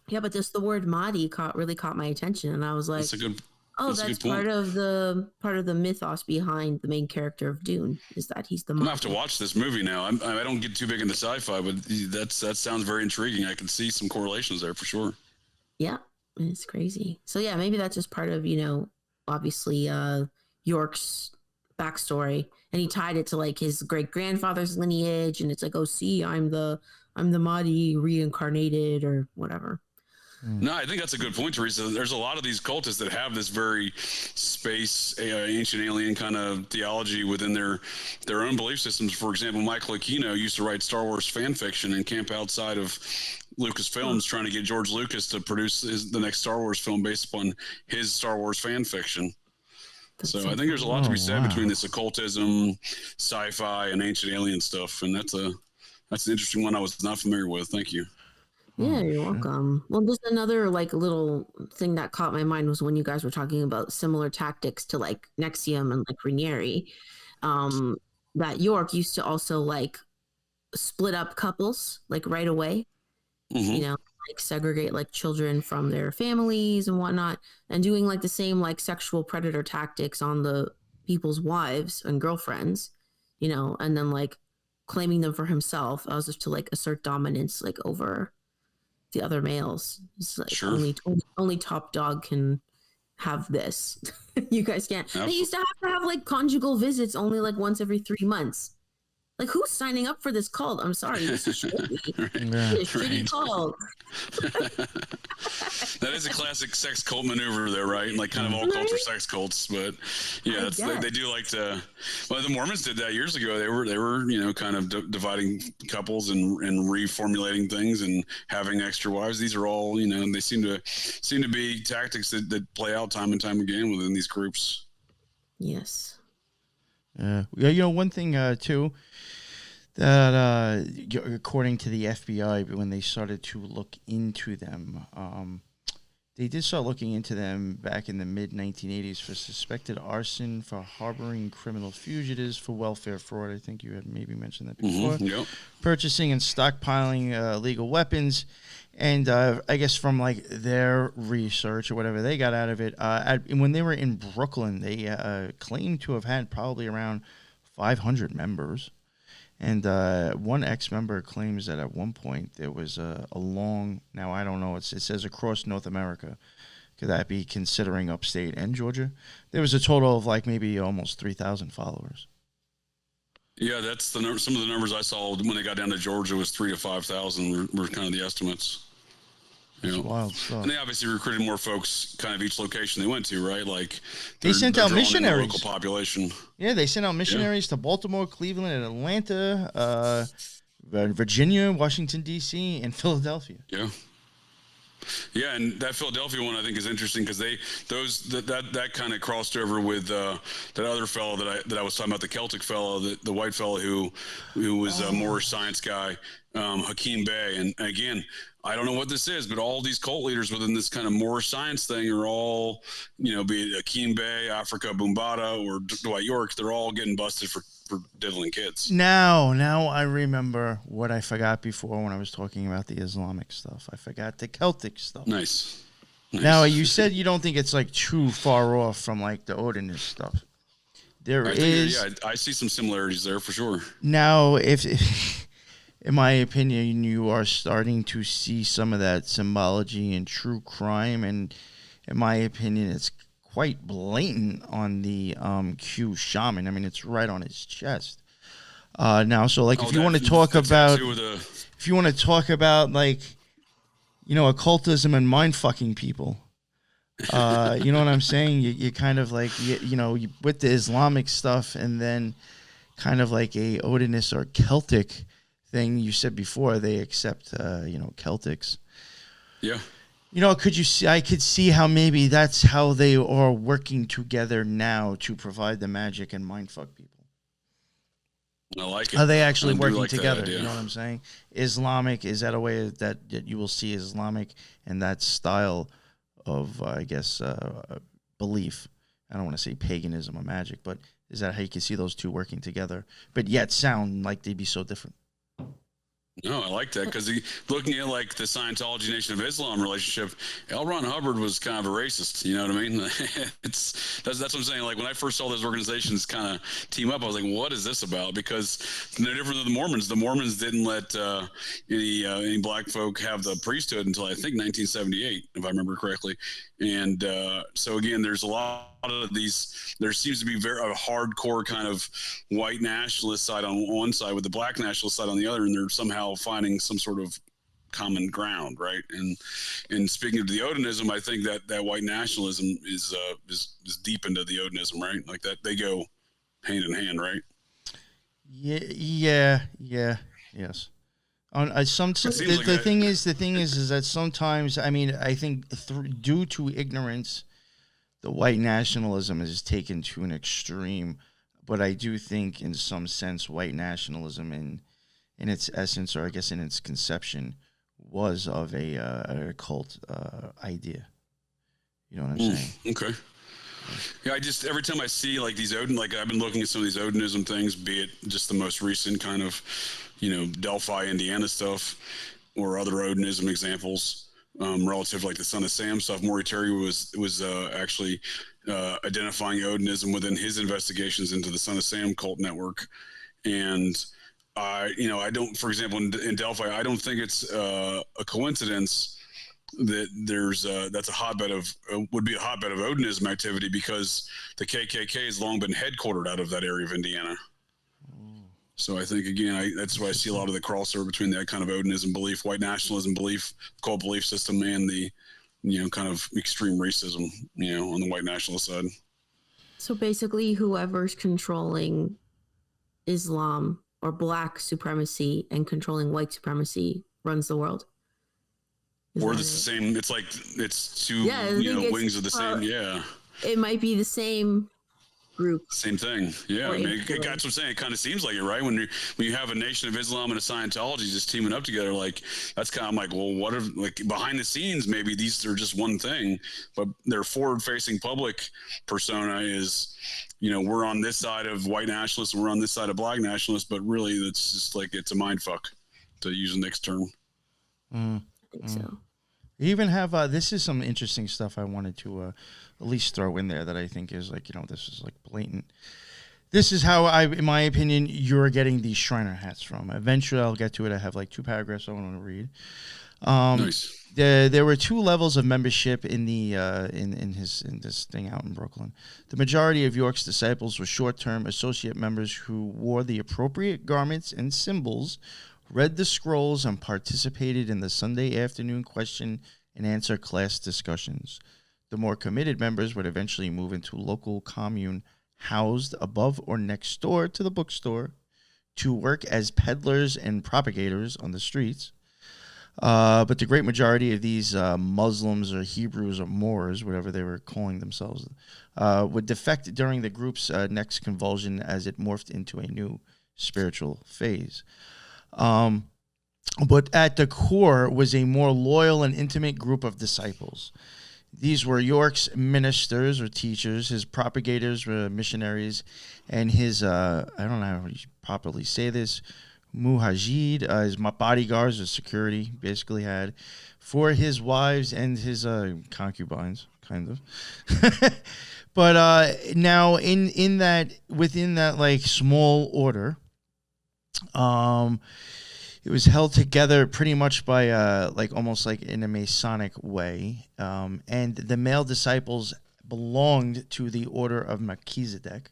Speaker 3: Yeah, but just the word Mahdi really caught my attention, and I was like, that's part of the mythos behind the main character of Dune, is that he's the Mahdi.
Speaker 4: I'm going to have to watch this movie now. I don't get too big into sci-fi, but that sounds very intriguing. I can see some correlations there for sure.
Speaker 3: Yeah, it's crazy. So yeah, maybe that's just part of, obviously York's backstory, and he tied it to his great grandfather's lineage, and it's I'm the Mahdi reincarnated or whatever.
Speaker 4: No, I think that's a good point, Teresa. There's a lot of these cultists that have this very space, ancient alien kind of theology within their own belief systems. For example, Michael Aquino used to write Star Wars fan fiction and camp outside of Lucasfilms trying to get George Lucas to produce the next Star Wars film based upon his Star Wars fan fiction. So I think there's a lot to be said between this occultism, sci-fi, and ancient alien stuff, and that's an interesting one I was not familiar with. Thank you.
Speaker 3: Yeah, you're welcome. Well, just another little thing that caught my mind was when you guys were talking about similar tactics to NXIVM and Raniere, that York used to also split up couples right away.
Speaker 4: Mm-hmm.
Speaker 3: Segregate children from their families and whatnot, and doing the same sexual predator tactics on the people's wives and girlfriends. you know, and then like claiming them for himself as if to like assert dominance like over the other males. It's like
Speaker 4: Sure.
Speaker 3: only top dog can have this. You guys can't.
Speaker 4: Absolutely.
Speaker 3: They used to have like conjugal visits only like once every 3 months. Like, who's signing up for this cult? I'm sorry, this is shitty.
Speaker 2: Yeah.
Speaker 3: It's a shitty cult.
Speaker 4: That is a classic sex cult maneuver, though, right? Like, kind of all cults are sex cults, but yeah, they do like to. Well, the Mormons did that years ago. They were you know, kind of dividing couples and reformulating things and having extra wives. These are all, you know, they seem to be tactics that play out time and time again within these groups.
Speaker 3: Yes.
Speaker 2: Yeah, you know, one thing too, that according to the FBI, when they started to look into them, they did start looking into them back in the mid-1980s for suspected arson, for harboring criminal fugitives, for welfare fraud. I think you had maybe mentioned that before.
Speaker 4: Mm-hmm, yep.
Speaker 2: Purchasing and stockpiling illegal weapons. And I guess from like their research or whatever they got out of it, when they were in Brooklyn, they claimed to have had probably around 500 members. And one ex-member claims that at one point there was a long, now I don't know, it says across North America. Could that be considering upstate and Georgia? There was a total of like maybe almost 3,000 followers.
Speaker 4: Yeah, that's some of the numbers I saw when they got down to Georgia was 3,000 to 5,000 were kind of the estimates.
Speaker 2: That's wild stuff.
Speaker 4: And they obviously recruited more folks kind of each location they went to, right? Like
Speaker 2: they sent out missionaries.
Speaker 4: Local population.
Speaker 2: Yeah, they sent out missionaries to Baltimore, Cleveland, and Atlanta, Virginia, Washington, D.C., and Philadelphia.
Speaker 4: Yeah. Yeah, and that Philadelphia one I think is interesting because that kind of crossed over with that other fellow that I was talking about, the Celtic fellow, the white fellow who was a Moorish science guy, Hakeem Bey. And again, I don't know what this is, but all these cult leaders within this kind of Moorish science thing are all, you know, be it Hakeem Bey, Africa Boombata, or Dwight York, they're all getting busted for diddling kids.
Speaker 2: Now I remember what I forgot before when I was talking about the Islamic stuff. I forgot the Celtic stuff.
Speaker 4: Nice.
Speaker 2: Now, you said you don't think it's like too far off from like the Odinism stuff.
Speaker 4: I see some similarities there for sure.
Speaker 2: Now, if in my opinion, you are starting to see some of that symbology in true crime, and in my opinion, it's quite blatant on the Q shaman. I mean, it's right on his chest. Now, so like, if you want to talk about like, you know, occultism and mind fucking people, you know what I'm saying? You kind of like, you know, with the Islamic stuff, and then kind of like a Odinist or Celtic thing. You said before they accept, you know, Celtics.
Speaker 4: Yeah.
Speaker 2: You know, I could see how maybe that's how they are working together now to provide the magic and mindfuck people.
Speaker 4: I like it.
Speaker 2: Are they actually working
Speaker 4: like
Speaker 2: together? You know what I'm saying? Islamic, is that a way that you will see Islamic and that style of, I guess, belief? I don't want to say paganism or magic, but is that how you can see those two working together, but yet sound like they'd be so different?
Speaker 4: No, I like that because looking at like the Scientology Nation of Islam relationship, L. Ron Hubbard was kind of a racist. You know what I mean? That's what I'm saying. Like when I first saw those organizations kind of team up, I was like, what is this about? Because they're different than the Mormons. The Mormons didn't let any black folk have the priesthood until I think 1978, if I remember correctly. And so again, there's a lot of these. There seems to be a hardcore kind of white nationalist side on one side with the black nationalist side on the other, and they're somehow finding some sort of common ground, right? And speaking of the Odinism, I think that white nationalism is deep into the Odinism, right? Like that they go hand in hand, right?
Speaker 2: Yes. The thing is that sometimes, I mean, I think due to ignorance, the white nationalism is taken to an extreme. But I do think, in some sense, white nationalism, in its essence, or I guess in its conception, was of a cult idea. You know what I'm saying?
Speaker 4: Okay. Yeah, every time I see like these Odin, like I've been looking at some of these Odinism things, be it just the most recent kind of, you know, Delphi, Indiana stuff, or other Odinism examples, relative like the Son of Sam stuff. Maury Terry was actually identifying Odinism within his investigations into the Son of Sam cult network. And I don't, for example, in Delphi, I don't think it's a coincidence that that's a hotbed of would be a hotbed of Odinism activity, because the KKK has long been headquartered out of that area of Indiana. So I think, again, that's why I see a lot of the crossover between that kind of Odinism belief, white nationalism belief, cult belief system, and the, kind of extreme racism, on the white nationalist side.
Speaker 3: So basically, whoever's controlling Islam or black supremacy and controlling white supremacy runs the world.
Speaker 4: Or it's the same. It's like it's two, wings of the same. Yeah.
Speaker 3: It might be the same group.
Speaker 4: Same thing. Yeah. I mean, that's what I'm saying. It kind of seems like it, right? When you have a Nation of Islam and a Scientology just teaming up together, like, that's kind of like, well, what if, like, behind the scenes, maybe these are just one thing, but their forward-facing public persona is, we're on this side of white nationalists, we're on this side of black nationalists, but really it's just like, it's a mind fuck, to use the next term.
Speaker 3: I think so.
Speaker 2: You even have this is some interesting stuff I wanted to at least throw in there that I think is like, this is like blatant. This is how in my opinion, you're getting these Shriner hats from. Eventually I'll get to it. I have like 2 paragraphs I want to read.
Speaker 4: Nice.
Speaker 2: There were 2 levels of membership in the in this thing out in Brooklyn. The majority of York's disciples were short-term associate members who wore the appropriate garments and symbols, read the scrolls, and participated in the Sunday afternoon question and answer class discussions. The more committed members would eventually move into local commune housed above or next door to the bookstore to work as peddlers and propagators on the streets. But the great majority of these Muslims or Hebrews or Moors, whatever they were calling themselves, would defect during the group's next convulsion as it morphed into a new spiritual phase. But at the core was a more loyal and intimate group of disciples. These were York's ministers or teachers, his propagators were missionaries, and his, I don't know how you properly say this, Muhajid, his bodyguards or security, basically had, for his wives and his concubines, kind of. But now within that like small order, it was held together pretty much by almost like in a Masonic way, and the male disciples belonged to the order of Melchizedek,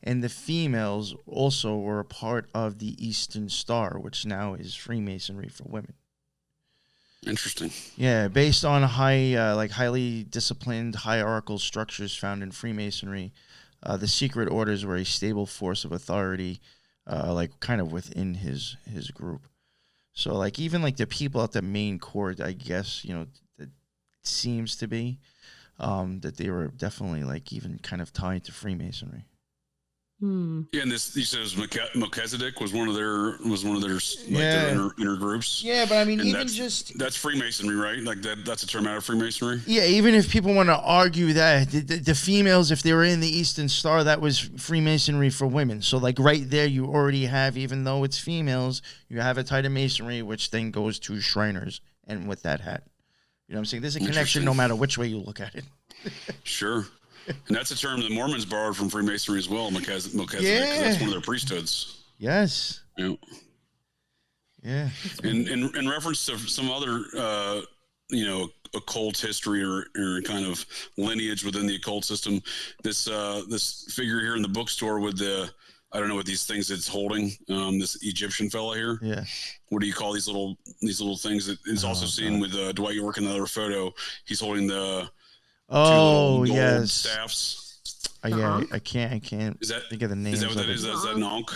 Speaker 2: and the females also were a part of the Eastern Star, which now is Freemasonry for women.
Speaker 4: Interesting.
Speaker 2: Yeah, based on highly disciplined hierarchical structures found in Freemasonry, the secret orders were a stable force of authority, kind of within his group. So like even like the people at the main court, I guess, that seems to be that they were definitely like even kind of tied to Freemasonry.
Speaker 4: Yeah, and this, you said, Melchizedek was one of their their inner groups.
Speaker 2: Yeah, but I mean,
Speaker 4: and
Speaker 2: even
Speaker 4: that's Freemasonry, right? Like that's a term out of Freemasonry.
Speaker 2: Yeah, even if people want to argue that the females, if they were in the Eastern Star, that was Freemasonry for women. So like right there, you already have, even though it's females, you have a tie to Masonry, which then goes to Shriners, and with that hat, you know what I'm saying? There's a connection no matter which way you look at it.
Speaker 4: Sure. And that's a term the Mormons borrowed from Freemasonry as well, Melchizedek.
Speaker 2: Yeah.
Speaker 4: That's one of their priesthoods.
Speaker 2: Yes.
Speaker 4: Yeah.
Speaker 2: Yeah.
Speaker 4: In reference to some other, occult history or kind of lineage within the occult system, this figure here in the bookstore with I don't know what these things it's holding, this Egyptian fella here.
Speaker 2: Yeah.
Speaker 4: What do you call these little things? That is also seen with Dwight York in another photo. He's holding the
Speaker 2: yes,
Speaker 4: staffs.
Speaker 2: Yeah, I can't think of the names.
Speaker 4: Is that what that is? Is that an Ankh?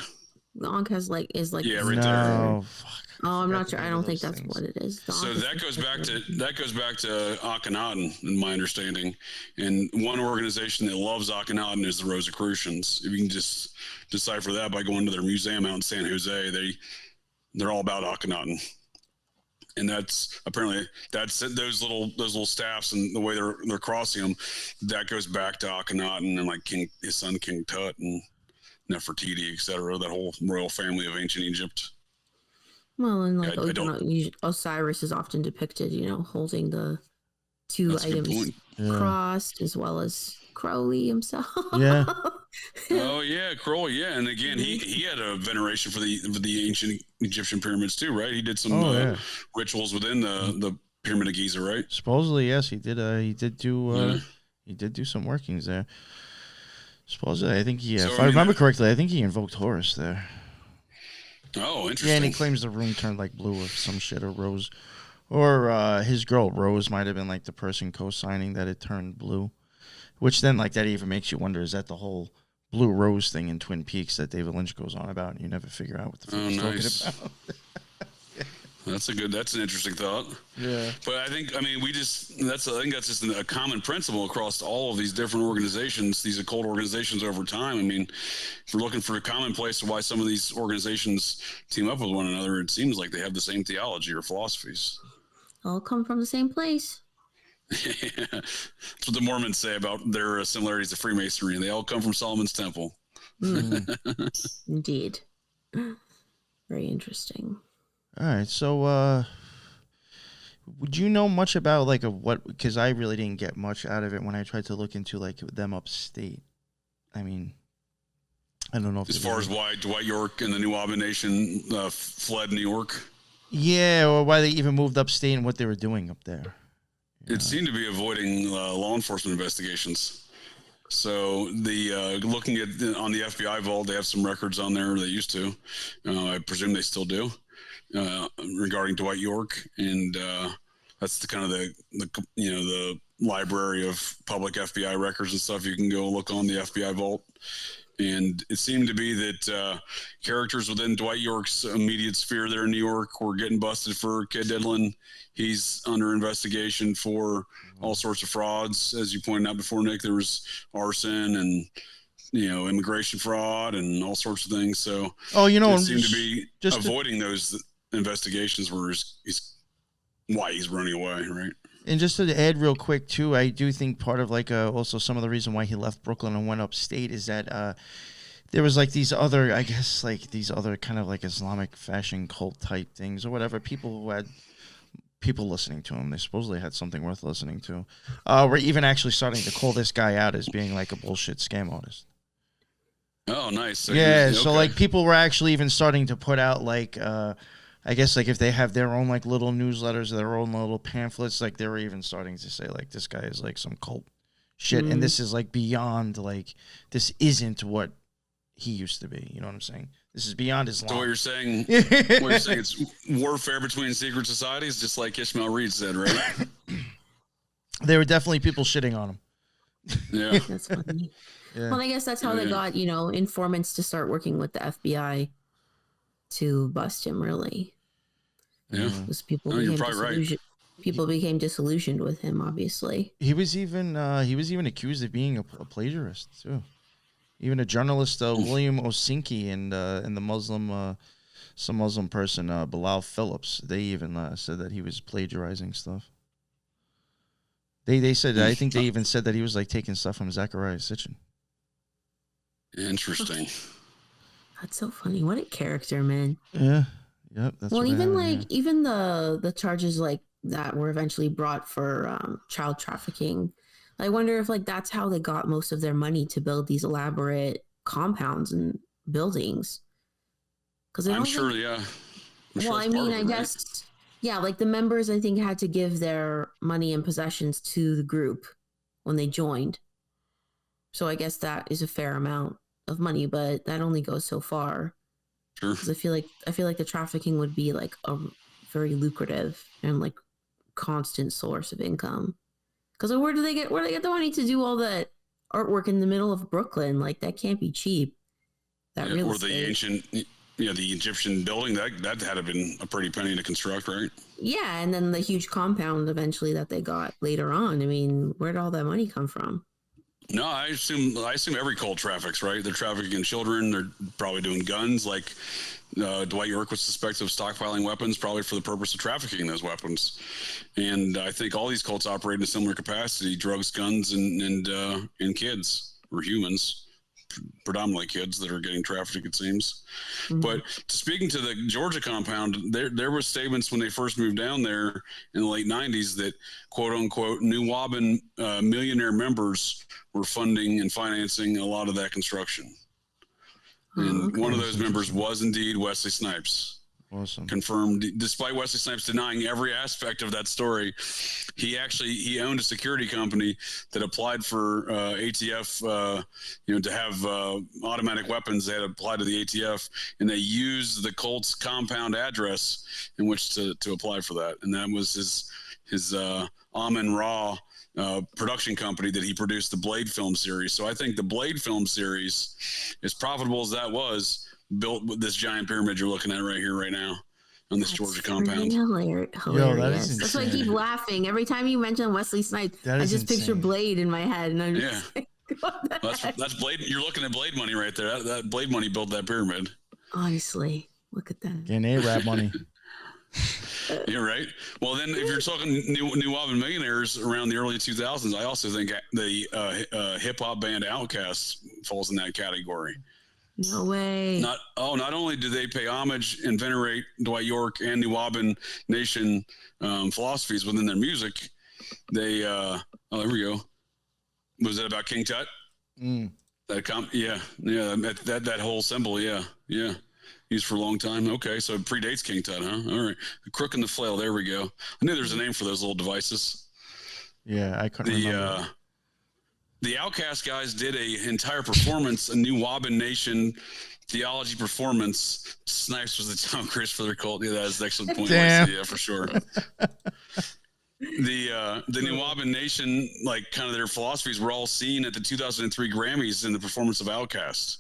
Speaker 3: The Ankh is like
Speaker 4: yeah, right
Speaker 2: no,
Speaker 4: there.
Speaker 2: Fuck.
Speaker 3: Oh, I'm not sure. I don't think that's what it is.
Speaker 4: So that goes back to Akhenaten, in my understanding. And one organization that loves Akhenaten is the Rosicrucians. If you can just decipher that by going to their museum out in San Jose, they're all about Akhenaten. And that's apparently those little staffs and the way they're crossing them, that goes back to Akhenaten and like his son King Tut and Nefertiti, etc. That whole royal family of ancient Egypt.
Speaker 3: Well, and like Osiris is often depicted, holding the 2 items crossed, as well as Crowley himself.
Speaker 2: Yeah.
Speaker 4: Oh yeah, Kroll. Yeah, and again, he had a veneration for the ancient Egyptian pyramids too, right? He did some rituals within the Pyramid of Giza, right?
Speaker 2: Supposedly, yes, he did. He did do some workings there. Supposedly, I think if I remember correctly, I think he invoked Horus there.
Speaker 4: Oh, interesting.
Speaker 2: Yeah, and he claims the room turned like blue or some shit, or Rose, or his girl Rose might have been like the person co-signing that it turned blue, which then like that even makes you wonder: is that the whole Blue Rose thing in Twin Peaks that David Lynch goes on about, and you never figure out what the fuck he's talking about?
Speaker 4: That's an interesting thought.
Speaker 2: Yeah.
Speaker 4: But I think that's just a common principle across all of these different organizations, these occult organizations over time. I mean, if we're looking for a common place of why some of these organizations team up with one another, it seems like they have the same theology or philosophies.
Speaker 3: All come from the same place.
Speaker 4: Yeah. That's what the Mormons say about their similarities to Freemasonry. They all come from Solomon's Temple.
Speaker 3: Indeed. Very interesting.
Speaker 2: All right, so would you know much about like because I really didn't get much out of it when I tried to look into like them upstate. I mean, I don't know if
Speaker 4: as far as why Dwight York and the New Nation fled New York.
Speaker 2: Yeah, or why they even moved upstate and what they were doing up there.
Speaker 4: It seemed to be avoiding law enforcement investigations. So looking at on the FBI vault, they have some records on there. They used to. I presume they still do. Regarding Dwight York, and that's the kind of the library of public FBI records and stuff. You can go look on the FBI vault, and it seemed to be that characters within Dwight York's immediate sphere there in New York were getting busted for kid diddling. He's under investigation for all sorts of frauds, as you pointed out before, Nick. There was arson and immigration fraud and all sorts of things. So it seemed to be avoiding those investigations where he's why he's running away, right?
Speaker 2: And just to add real quick too, I do think part of like also some of the reason why he left Brooklyn and went upstate is that there was like these other kind of like Islamic fashion cult type things or whatever, people who had people listening to him. They supposedly had something worth listening to. Were even actually starting to call this guy out as being like a bullshit scam artist.
Speaker 4: Oh, nice. So
Speaker 2: so like people were actually even starting to put out like I guess like if they have their own like little newsletters, their own little pamphlets, like they were even starting to say like this guy is like some cult shit, and this is like beyond like this isn't what he used to be. You know what I'm saying? This is beyond Islam.
Speaker 4: So what you're saying it's warfare between secret societies, just like Ishmael Reed said, right?
Speaker 2: There were definitely people shitting on him.
Speaker 4: Yeah,
Speaker 3: that's funny.
Speaker 2: Yeah.
Speaker 3: Well, I guess that's how they got informants to start working with the FBI to bust him. Really.
Speaker 4: Yeah,
Speaker 3: because people
Speaker 4: you're probably right.
Speaker 3: People became disillusioned with him. Obviously,
Speaker 2: he was even accused of being a plagiarist too. Even a journalist, William Osinki, and the Muslim, some Muslim person, Bilal Phillips, they even said that he was plagiarizing stuff. They said, I think they even said that he was like taking stuff from Zechariah Sitchin.
Speaker 4: Interesting.
Speaker 3: That's so funny. What a character, man.
Speaker 2: Yeah. Yep. That's
Speaker 3: even the charges like that were eventually brought for child trafficking. I wonder if like that's how they got most of their money to build these elaborate compounds and buildings. Because
Speaker 4: I'm sure, yeah.
Speaker 3: I guess, yeah, like the members I think had to give their money and possessions to the group when they joined. So I guess that is a fair amount of money, but that only goes so far.
Speaker 4: Sure.
Speaker 3: Because I feel like the trafficking would be like a very lucrative and like constant source of income. Because where do they get the money to do all that artwork in the middle of Brooklyn? Like that can't be cheap.
Speaker 4: Or the ancient, the Egyptian building that had to have been a pretty penny to construct, right?
Speaker 3: Yeah, and then the huge compound eventually that they got later on. I mean, where did all that money come from?
Speaker 4: No, I assume every cult traffics, right? They're trafficking in children. They're probably doing guns. Like Dwight York was suspected of stockpiling weapons, probably for the purpose of trafficking those weapons. And I think all these cults operate in a similar capacity: drugs, guns, and kids or humans. predominantly kids that are getting trafficked, it seems.
Speaker 3: Mhm.
Speaker 4: But speaking to the Georgia compound, there was statements when they first moved down there in the late 90s that, quote unquote, New Waben millionaire members were funding and financing a lot of that construction. And
Speaker 3: okay.
Speaker 4: one of those members was indeed Wesley Snipes.
Speaker 2: Awesome.
Speaker 4: Confirmed, despite Wesley Snipes denying every aspect of that story. He owned a security company that applied for ATF, to have automatic weapons. They had applied to the ATF, and they used the cult's compound address in which to apply for that. And that was his Amun Ra production company that he produced the Blade film series. So I think the Blade film series, as profitable as that was, built with this giant pyramid you're looking at right here, right now, on this Georgia compound.
Speaker 3: Hilarious.
Speaker 2: Yo, that is
Speaker 3: That's why I
Speaker 2: insane.
Speaker 3: keep laughing every time you mention Wesley Snipes. I just picture Blade in my head, and I'm just like,
Speaker 4: that's Blade. You're looking at Blade money right there. That Blade money built that pyramid.
Speaker 3: Honestly, look at that.
Speaker 2: Getting A-Rap money.
Speaker 4: You're right. Well, then if you're talking New Waben millionaires around the early 2000s, I also think the hip hop band Outkast falls in that category.
Speaker 3: No way.
Speaker 4: Not only do they pay homage and venerate Dwight York and New Waben Nation philosophies within their music, they there we go. Was that about King Tut? That whole symbol, yeah, used for a long time. Okay, so it predates King Tut, huh? All right, the crook and the flail. There we go. I knew there was a name for those little devices.
Speaker 2: Yeah, I couldn't remember.
Speaker 4: The Outkast guys did an entire performance, a New Waben Nation theology performance. Snipes was the Tom Cruise for their cult. Yeah, that's an excellent point.
Speaker 2: Damn.
Speaker 4: Yeah, for sure. The New Waben Nation, like kind of their philosophies, were all seen at the 2003 Grammys in the performance of Outkast.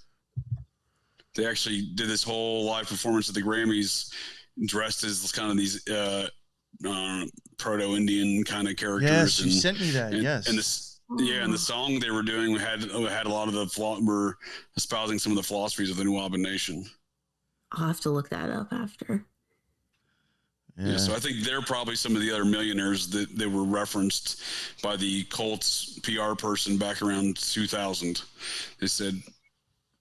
Speaker 4: They actually did this whole live performance at the Grammys, dressed as kind of these proto-Indian kind of characters.
Speaker 2: Yes, you sent me that. Yes,
Speaker 4: and this. Yeah, and the song they were doing had a lot of were espousing some of the philosophies of the New Waben Nation.
Speaker 3: I'll have to look that up after.
Speaker 4: Yeah, so I think they're probably some of the other millionaires that were referenced by the cult's PR person back around 2000. They said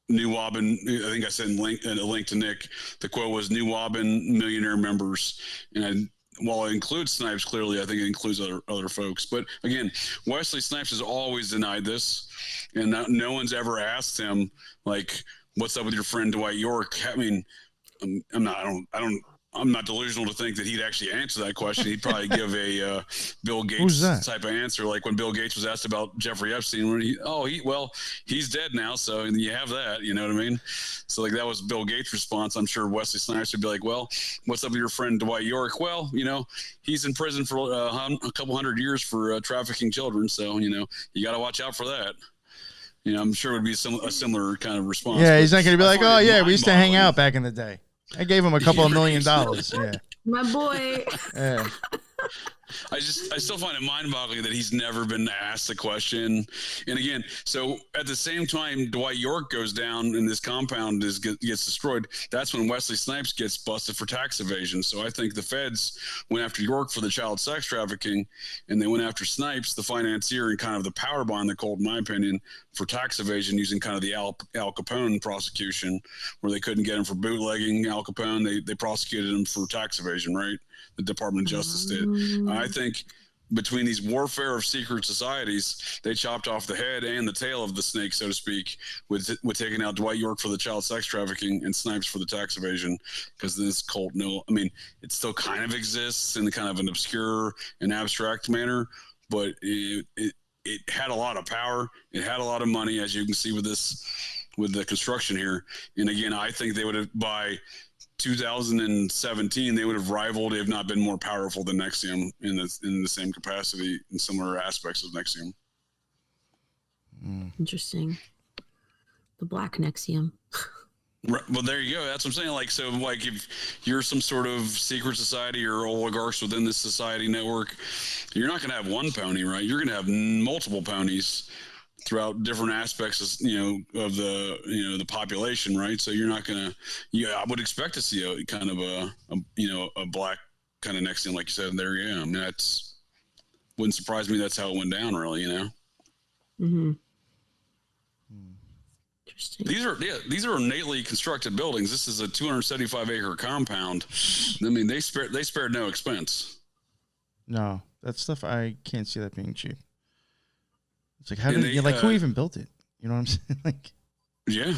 Speaker 4: New Waben. I think I said in a link to Nick. The quote was New Waben millionaire members, and while it includes Snipes, clearly, I think it includes other folks. But again, Wesley Snipes has always denied this, and no one's ever asked him, like, "What's up with your friend Dwight York?" I mean, I'm not delusional to think that he'd actually answer that question. He'd probably give a Bill Gates type of answer, like when Bill Gates was asked about Jeffrey Epstein. When he's dead now, so you have that. You know what I mean? So like that was Bill Gates' response. I'm sure Wesley Snipes would be like, "Well, what's up with your friend Dwight York?" Well, he's in prison for a couple hundred years for trafficking children, so you got to watch out for that. I'm sure it would be a similar kind of response.
Speaker 2: Yeah, he's not going to be like, "Oh yeah, we used to hang out back in the day. I gave him a couple of $1 million. Yeah,
Speaker 3: my boy."
Speaker 2: Yeah.
Speaker 4: I still find it mind-boggling that he's never been asked the question. And again, so at the same time Dwight York goes down and this compound gets destroyed, that's when Wesley Snipes gets busted for tax evasion. So I think the feds went after York for the child sex trafficking, and they went after Snipes, the financier and kind of the power behind the cult, in my opinion, for tax evasion using kind of the Al Capone prosecution, where they couldn't get him for bootlegging Al Capone. They prosecuted him for tax evasion, right? The Department of Justice did. I think between these warfare of secret societies, they chopped off the head and the tail of the snake, so to speak, with taking out Dwight York for the child sex trafficking and Snipes for the tax evasion, because this cult, it still kind of exists in kind of an obscure and abstract manner, but it had a lot of power. It had a lot of money, as you can see with the construction here. And again, I think they would have, by 2017, they would have rivaled, if not been more powerful than NXIVM in the same capacity in similar aspects of NXIVM.
Speaker 3: Interesting. The Black NXIVM.
Speaker 4: Right, well, there you go. That's what I'm saying. Like if you're some sort of secret society or oligarchs within this society network, you're not going to have one pony, right? You're going to have multiple ponies throughout different aspects of the population, right? So you're not gonna. I would expect to see a kind of a black kind of NXIVM, like you said there. Yeah, I mean wouldn't surprise me. That's how it went down, really.
Speaker 3: Mm-hmm. Interesting.
Speaker 4: These are innately constructed buildings. This is a 275-acre compound. I mean, they spared no expense.
Speaker 2: No, that stuff I can't see that being cheap. It's like who even built it? You know what I'm saying? Like,
Speaker 4: yeah.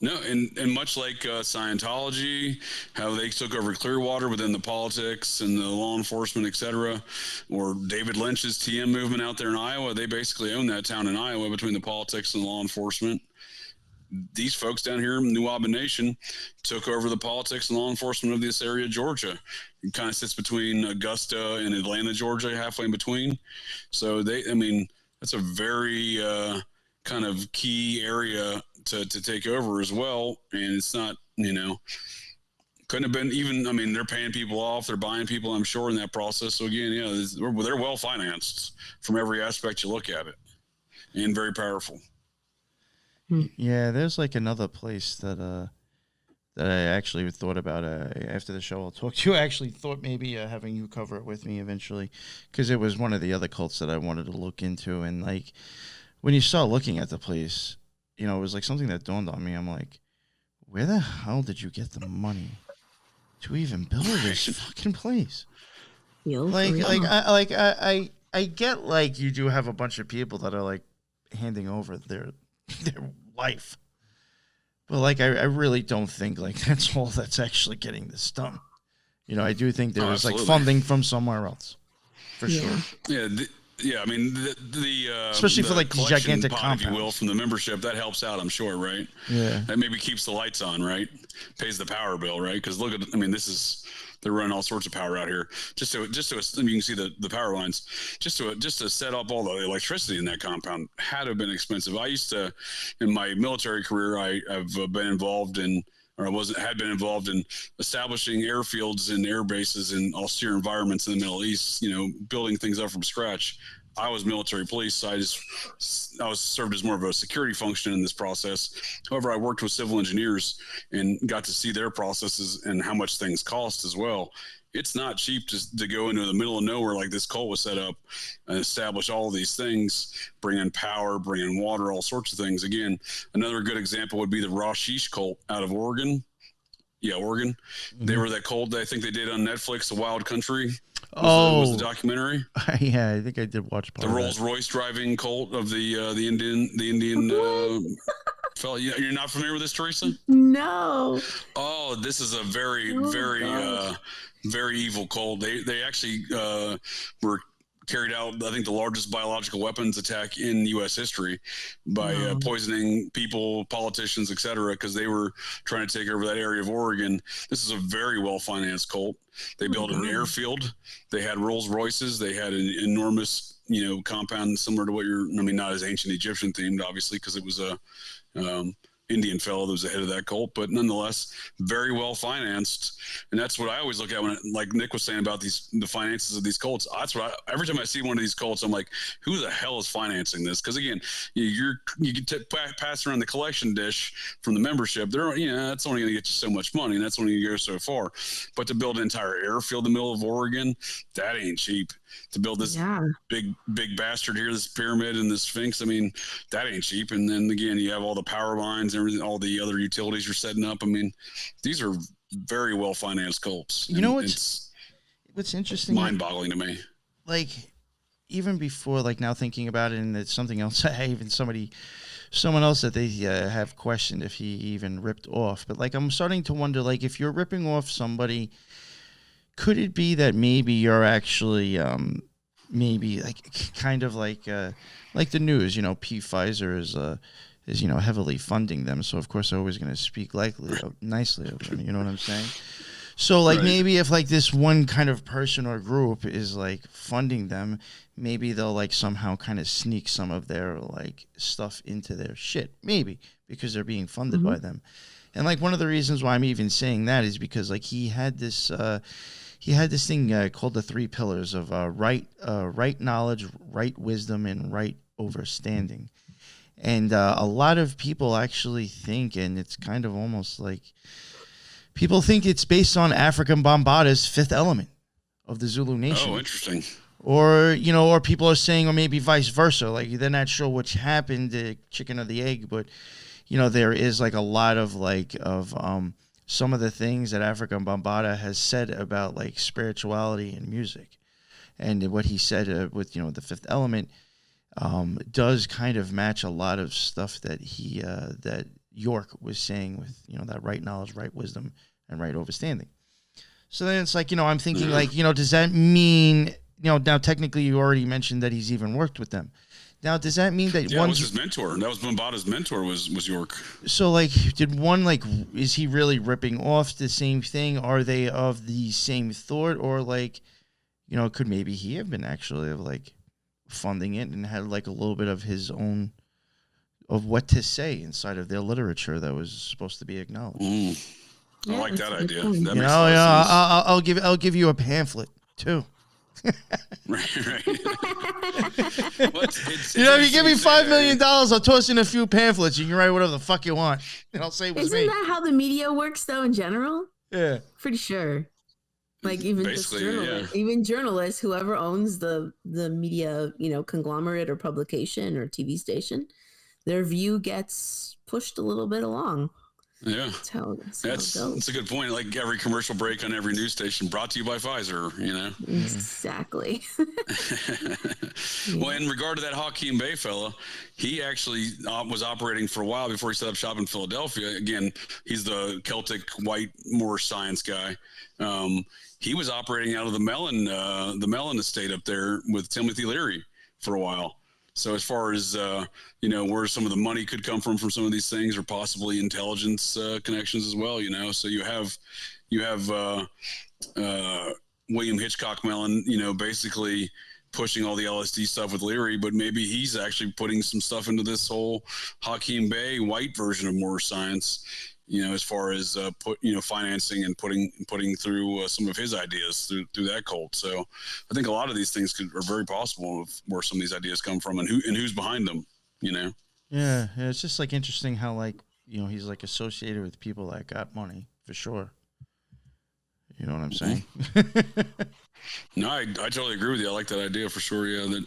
Speaker 4: No, and much like Scientology, how they took over Clearwater within the politics and the law enforcement, etc., or David Lynch's TM movement out there in Iowa, they basically own that town in Iowa between the politics and law enforcement. These folks down here in New Auburn Nation took over the politics and law enforcement of this area of Georgia. It kind of sits between Augusta and Atlanta, Georgia, halfway in between. So that's a very kind of key area to take over as well. And it's not, couldn't have been even, they're paying people off, they're buying people, I'm sure, in that process. So again, they're well financed from every aspect you look at it, and very powerful.
Speaker 2: Yeah, there's like another place that I actually thought about after the show. I'll talk to you. I actually thought maybe having you cover it with me eventually, because it was one of the other cults that I wanted to look into. And like when you start looking at the place, it was like something that dawned on me. I'm like, where the hell did you get the money to even build this fucking place? I get like you do have a bunch of people that are like handing over their life, but like I really don't think like that's all that's actually getting this done. I do think there was like funding from somewhere else, for sure.
Speaker 4: Yeah. The
Speaker 2: especially for like these gigantic
Speaker 4: pot,
Speaker 2: compounds,
Speaker 4: if you will, from the membership, that helps out, I'm sure, right?
Speaker 2: Yeah.
Speaker 4: That maybe keeps the lights on, right? Pays the power bill, right? Because look at, they're running all sorts of power out here. Just so you can see the power lines. Just to set up all the electricity in that compound had to have been expensive. I used to, in my military career, I've been involved in. Had been involved in establishing airfields and air bases in austere environments in the Middle East, building things up from scratch. I was military police, so I was served as more of a security function in this process. However, I worked with civil engineers and got to see their processes and how much things cost as well. It's not cheap to go into the middle of nowhere like this cult was set up and establish all of these things, bring in power, bring in water, all sorts of things. Again, another good example would be the Rashish cult out of Oregon. Yeah, Oregon. Mm-hmm. They were that cult that I think they did on Netflix, The Wild Country. Was the documentary?
Speaker 2: Yeah, I think I did watch part
Speaker 4: the Rolls Royce driving cult of the Indian fella. You're not familiar with this, Teresa?
Speaker 3: No.
Speaker 4: Oh, this is a very very evil cult. They actually were carried out, I think, the largest biological weapons attack in U.S. history by poisoning people, politicians, etc., because they were trying to take over that area of Oregon. This is a very well-financed cult. They built an airfield. They had Rolls Royces. They had an enormous, compound similar to what not as ancient Egyptian themed, obviously, because it was a Indian fellow that was the head of that cult, but nonetheless, very well financed. And that's what I always look at when, like Nick was saying about the finances of these cults. That's what every time I see one of these cults, I'm like, who the hell is financing this? Because again, you can pass around the collection dish from the membership. That's only going to get you so much money, and that's only going to go so far. But to build an entire airfield in the middle of Oregon, that ain't cheap. To build this big bastard here, this pyramid and this Sphinx, that ain't cheap. And then again, you have all the power lines and everything, all the other utilities you're setting up. These are very well financed cults.
Speaker 2: What's interesting?
Speaker 4: Mind boggling to me.
Speaker 2: Like, even before, like now thinking about it, and it's something else. Someone else that they have questioned if he even ripped off. But like, I'm starting to wonder, like, if you're ripping off somebody, could it be that maybe you're actually maybe like kind of like the news, P. Pfizer is heavily funding them, so of course they're always going to speak nicely of them. You know what I'm saying? So like maybe if like this one kind of person or group is like funding them, maybe they'll like somehow kind of sneak some of their like stuff into their shit, maybe because they're being funded by them. And like one of the reasons why I'm even saying that is because like he had this thing called the 3 pillars of right knowledge, right wisdom, and right understanding. And a lot of people actually think, and it's kind of almost like people think it's based on African Bambata's 5th element of the Zulu nation.
Speaker 4: Oh, interesting.
Speaker 2: Or, you know, or people are saying, or maybe vice versa. Like, they're not sure which happened, the chicken or the egg, but, you know, there is like a lot of some of the things that Afrika Bambaataa has said about like spirituality and music. And what he said with, you know, the Fifth Element does kind of match a lot of stuff that that York was saying with, you know, that right knowledge, right wisdom, and right understanding. So then it's like, you know, I'm thinking like, you know, does that mean, you know, now technically you already mentioned that he's even worked with them. Now, does that mean that
Speaker 4: one was his mentor? That was Bambaataa's mentor was York.
Speaker 2: So like, did one like, is he really ripping off the same thing? Are they of the same thought, or like, you know, could maybe he have been actually like funding it and had like a little bit of his own of what to say inside of their literature that was supposed to be acknowledged?
Speaker 4: I like that idea. That
Speaker 2: you
Speaker 4: makes
Speaker 2: know,
Speaker 4: sense.
Speaker 2: I'll give you a pamphlet too.
Speaker 4: Right.
Speaker 2: Well, you know, if you give me $5 million, I'll toss in a few pamphlets. You can write whatever the fuck you want, and I'll say it was me.
Speaker 3: Isn't that how the media works, though? In general,
Speaker 2: yeah,
Speaker 3: pretty sure. Like even journalists, whoever owns the media, you know, conglomerate or publication or TV station, their view gets pushed a little bit along.
Speaker 4: Yeah, that's a good point. Like every commercial break on every news station brought to you by Pfizer, you know.
Speaker 3: Exactly.
Speaker 4: Well, in regard to that Hakeem Bey fella, he actually was operating for a while before he set up shop in Philadelphia. Again, he's the Celtic white Moorish science guy. He was operating out of the Mellon estate up there with Timothy Leary for a while. So as far as, you know, where some of the money could come from some of these things, or possibly intelligence connections as well, you know. So you have William Hitchcock Mellon, you know, basically pushing all the LSD stuff with Leary, but maybe he's actually putting some stuff into this whole Hakeem Bey white version of Moorish science, you know, as far as financing and putting through some of his ideas through that cult. So I think a lot of these things are very possible of where some of these ideas come from and who's behind them, you know?
Speaker 2: Yeah. It's just like interesting how, like, you know, he's like associated with people that got money for sure. You know what I'm saying?
Speaker 4: No, I totally agree with you. I like that idea for sure. Yeah, that,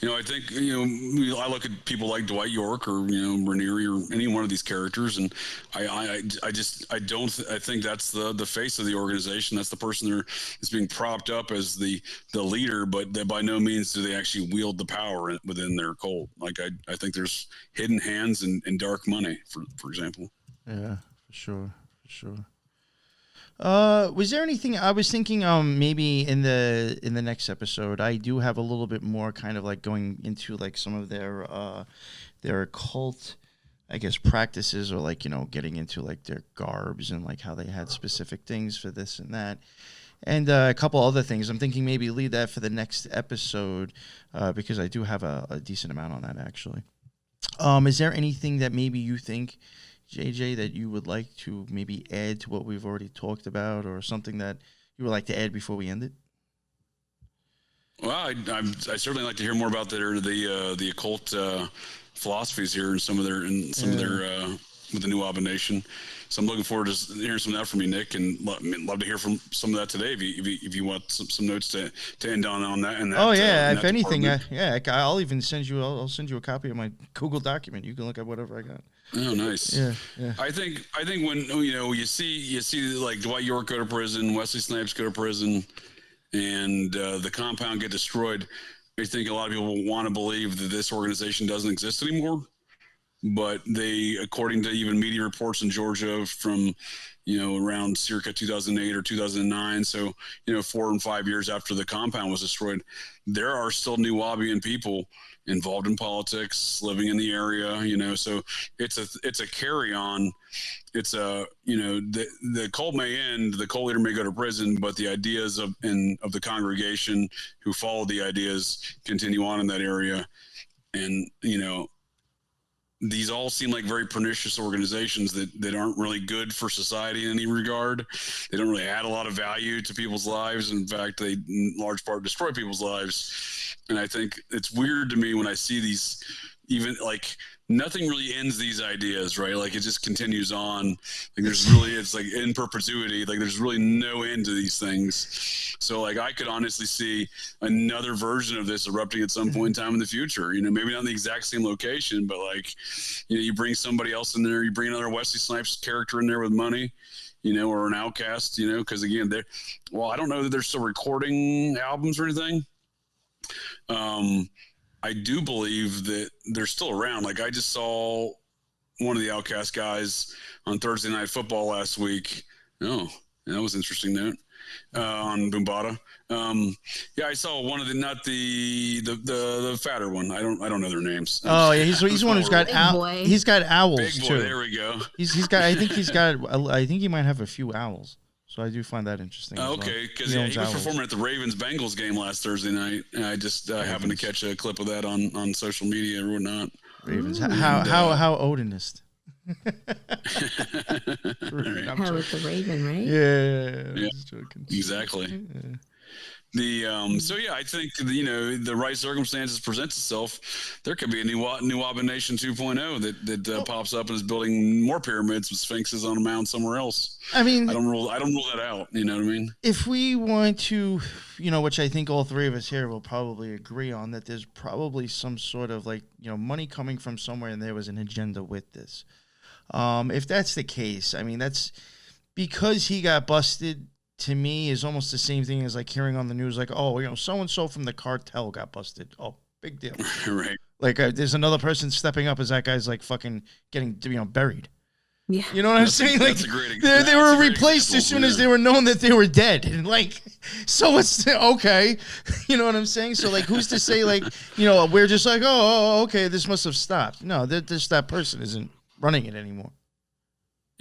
Speaker 4: you know, I think, you know, I look at people like Dwight York or, you know, Raniere or any one of these characters, and I think that's the face of the organization. That's the person that's being propped up as the leader, but that by no means do they actually wield the power within their cult. Like I think there's hidden hands and dark money, for example.
Speaker 2: Yeah, for sure. Was there anything I was thinking? Maybe in the next episode, I do have a little bit more kind of like going into like some of their occult, I guess, practices, or like, you know, getting into like their garbs and like how they had specific things for this and that, and a couple other things. I'm thinking maybe leave that for the next episode because I do have a decent amount on that actually. Is there anything that maybe you think, JJ, that you would like to maybe add to what we've already talked about, or something that you would like to add before we end it?
Speaker 4: Well, I certainly like to hear more about the occult philosophies here and some of their with the New Nation. So I'm looking forward to hearing some of that from you, Nick, and love to hear from some of that today. If you want some notes to end on that. And that,
Speaker 2: oh yeah, if anything, I'll even send you. I'll send you a copy of my Google document. You can look at whatever I got.
Speaker 4: Oh, nice.
Speaker 2: Yeah.
Speaker 4: I think when, you know, you see like Dwight York go to prison, Wesley Snipes go to prison, and the compound get destroyed, I think a lot of people want to believe that this organization doesn't exist anymore. But they, according to even media reports in Georgia from, you know, around circa 2008 or 2009, so, you know, 4 and 5 years after the compound was destroyed, there are still New Wabian people involved in politics, living in the area, you know. So it's a carry on. It's a, you know, the cult may end, the cult leader may go to prison, but the ideas of the congregation who follow the ideas continue on in that area. And, you know, these all seem like very pernicious organizations that aren't really good for society in any regard. They don't really add a lot of value to people's lives. In fact, they in large part destroy people's lives. And I think it's weird to me when I see these, even like nothing really ends these ideas, right? Like it just continues on. Like there's really, it's like in perpetuity. Like there's really no end to these things. So like I could honestly see another version of this erupting at some point in time in the future. You know, maybe not in the exact same location, but like, you know, you bring somebody else in there, you bring another Wesley Snipes character in there with money, you know, or an Outcast, you know, because again, I don't know that they're still recording albums or anything. I do believe that they're still around. Like I just saw one of the Outcast guys on Thursday Night Football last week. Oh, that was an interesting note on Boombada. Yeah, I saw one of not the fatter one. I don't know their names.
Speaker 2: Oh yeah, he's the one who's got he's got owls
Speaker 4: Big boy,
Speaker 2: too.
Speaker 4: there we go.
Speaker 2: He's got. I think he might have a few owls. So I do find that interesting.
Speaker 4: Okay, because he was performing at the Ravens-Bengals game last Thursday night. And I just happened to catch a clip of that on social media or whatnot.
Speaker 2: Ravens. How Odinist?
Speaker 3: How with the Raven, right?
Speaker 2: Yeah.
Speaker 4: Exactly.
Speaker 2: Yeah.
Speaker 4: So yeah, I think the right circumstances presents itself. There could be a new Abomination 2.0 that pops up and is building more pyramids with sphinxes on a mound somewhere else.
Speaker 2: I mean,
Speaker 4: I don't rule that out. You know what I mean?
Speaker 2: If we want to, which I think all three of us here will probably agree on, that there's probably some sort of money coming from somewhere, and there was an agenda with this. If that's the case, I mean, that's because he got busted. To me, is almost the same thing as like hearing on the news, like, oh, so and so from the cartel got busted. Oh, big deal.
Speaker 4: Right.
Speaker 2: Like, there's another person stepping up as that guy's like fucking getting buried.
Speaker 3: Yeah.
Speaker 2: You know what I'm saying? Like,
Speaker 4: that's a great
Speaker 2: they were replaced as soon as they were known that they were dead. And like, so it's okay. You know what I'm saying? So like, who's to say like, we're just like, oh, okay, this must have stopped. No, that person isn't running it anymore.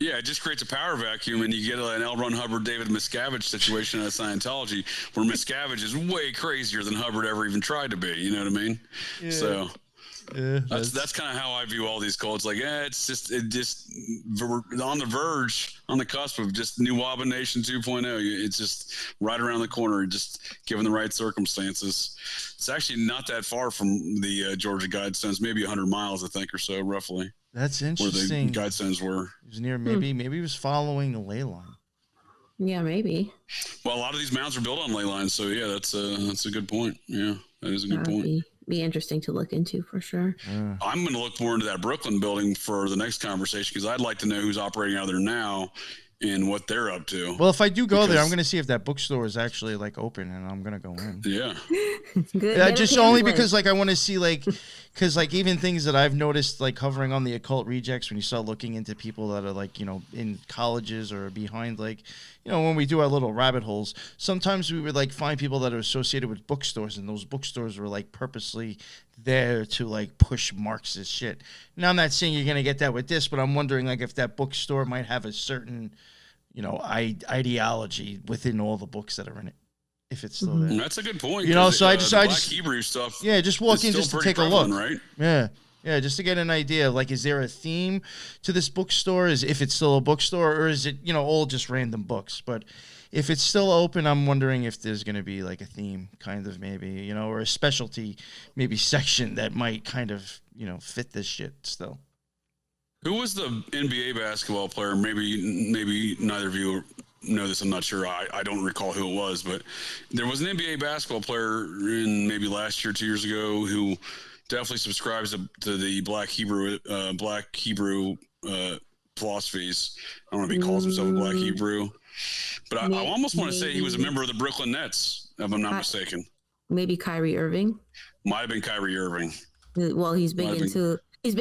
Speaker 4: Yeah, it just creates a power vacuum, and you get an L. Ron Hubbard, David Miscavige situation out of Scientology, where Miscavige is way crazier than Hubbard ever even tried to be. You know what I mean? Yeah. So that's kind of how I view all these cults. Like, it's just on the verge, on the cusp of just new Abomination 2.0. It's just right around the corner, just given the right circumstances. It's actually not that far from the Georgia Guidestones, maybe 100 miles, I think, or so, roughly.
Speaker 2: That's interesting.
Speaker 4: Where the Guidestones were.
Speaker 2: He was near, maybe he was following the ley line.
Speaker 3: Yeah, maybe.
Speaker 4: Well, a lot of these mounds are built on ley lines, so yeah, that's a good point. Yeah, that is a good point.
Speaker 3: Be interesting to look into for sure.
Speaker 4: I'm going to look more into that Brooklyn building for the next conversation, because I'd like to know who's operating out of there now and what they're up to.
Speaker 2: Well, if I do go there, I'm going to see if that bookstore is actually like open, and I'm going to go in.
Speaker 4: Yeah.
Speaker 3: Good.
Speaker 2: Just only because like I want to see because like even things that I've noticed like covering on the Occult Rejects, when you start looking into people that are like in colleges or behind like when we do our little rabbit holes, sometimes we would like find people that are associated with bookstores, and those bookstores were like purposely there to like push Marxist shit. Now I'm not saying you're going to get that with this, but I'm wondering like if that bookstore might have a certain ideology within all the books that are in it, if it's still there.
Speaker 4: That's a good point.
Speaker 2: So I just
Speaker 4: Black Hebrew stuff.
Speaker 2: Yeah, just walk in just to take a look,
Speaker 4: right?
Speaker 2: Yeah, just to get an idea of like, is there a theme to this bookstore? If it's still a bookstore, or is it all just random books? But if it's still open, I'm wondering if there's going to be like a theme, kind of maybe, or a specialty maybe section that might kind of fit this shit still.
Speaker 4: Who was the NBA basketball player? Maybe neither of you know this. I'm not sure. I don't recall who it was, but there was an NBA basketball player in maybe last year, 2 years ago, who definitely subscribes to the Black Hebrew philosophies. I don't know if he calls himself a Black Hebrew, but I almost want to say he was a member of the Brooklyn Nets, if I'm not mistaken.
Speaker 3: Maybe Kyrie Irving.
Speaker 4: Might have been Kyrie Irving.
Speaker 3: Well, he's big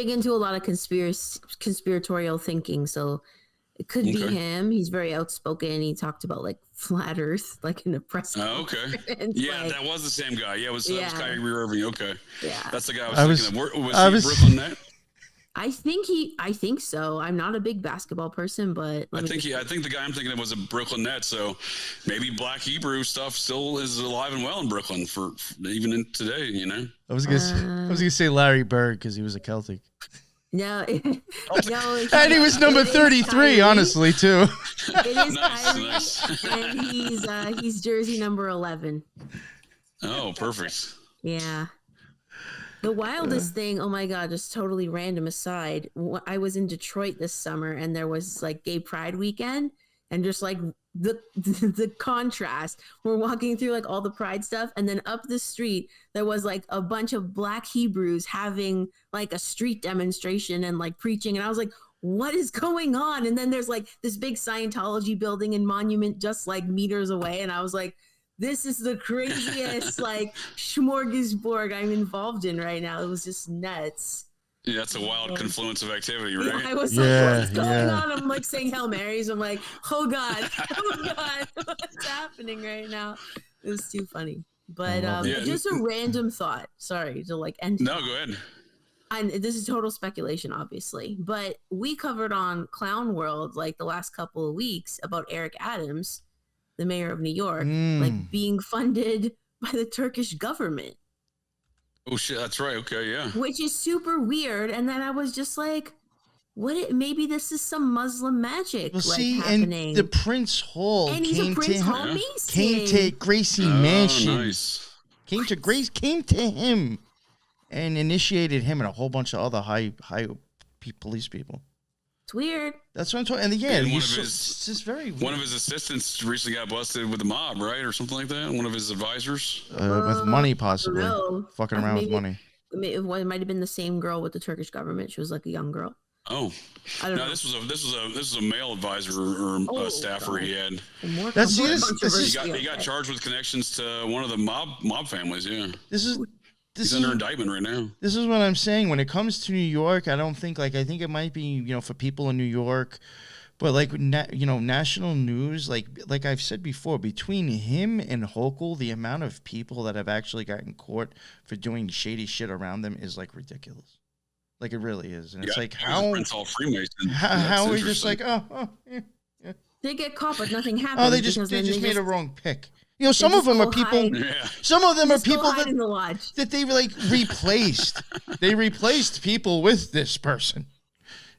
Speaker 3: into a lot of conspiratorial thinking, so it could be him. He's very outspoken. He talked about like flat Earth, like in the press.
Speaker 4: Oh, okay. Yeah, that was the same guy. Yeah, it was Kyrie Irving. Okay.
Speaker 3: Yeah,
Speaker 4: that's the guy I was thinking of. Was he Brooklyn Net?
Speaker 3: I think so. I'm not a big basketball person, but
Speaker 4: I think the guy I'm thinking of was a Brooklyn Net. So maybe Black Hebrew stuff still is alive and well in Brooklyn for even in today.
Speaker 2: I was gonna say Larry Bird because he was a Celtic.
Speaker 3: No,
Speaker 2: and he was number 33, honestly, too.
Speaker 3: It is Kyrie, and he's jersey number 11.
Speaker 4: Oh, perfect.
Speaker 3: Yeah. The wildest thing, oh my God, just totally random aside. I was in Detroit this summer and there was like Gay Pride weekend and just like the contrast. We're walking through like all the Pride stuff and then up the street, there was like a bunch of Black Hebrews having like a street demonstration and like preaching. And I was like, what is going on? And then there's like this big Scientology building and monument just like meters away. And I was like, this is the craziest like smorgasbord I'm involved in right now. It was just nuts.
Speaker 4: Yeah, that's a wild confluence of activity, right?
Speaker 3: Yeah, I was like, what's going on? I'm like saying Hail Marys. I'm like, oh God, what's happening right now? It was too funny. But just a random thought. Sorry to like end.
Speaker 4: No, go ahead.
Speaker 3: And this is total speculation, obviously. But we covered on Clown World like the last couple of weeks about Eric Adams, the mayor of New York, like being funded by the Turkish government.
Speaker 4: Oh shit, that's right. Okay, yeah.
Speaker 3: Which is super weird. And then I was just like, maybe this is some Muslim magic happening.
Speaker 2: And the Prince Hall
Speaker 3: and he's
Speaker 2: came
Speaker 3: a Prince
Speaker 2: to
Speaker 3: Hall
Speaker 2: him.
Speaker 3: Mason.
Speaker 2: Came to Gracie Mansion.
Speaker 4: Nice.
Speaker 2: Came to him and initiated him and a whole bunch of other high police people.
Speaker 3: It's weird.
Speaker 2: That's what I'm talking. And
Speaker 4: it's just very weird. One of his assistants recently got busted with the mob, right, or something like that. One of his advisors
Speaker 2: with money, possibly fucking around with money.
Speaker 3: It might have been the same girl with the Turkish government. She was like a young girl.
Speaker 4: Oh, I don't know. This was a male advisor or staffer he had. He got charged with connections to one of the mob families. Yeah. He's under indictment right now.
Speaker 2: This is what I'm saying. When it comes to New York, I think it might be, for people in New York, but national news, like I've said before, between him and Hochul, the amount of people that have actually gotten caught for doing shady shit around them is like ridiculous. Like it really is. And it's like how are we just like, yeah.
Speaker 3: They get caught, but nothing happens.
Speaker 2: Oh, they just made a wrong pick. Some of them are people. Some of them are people that they like replaced. They replaced people with this person,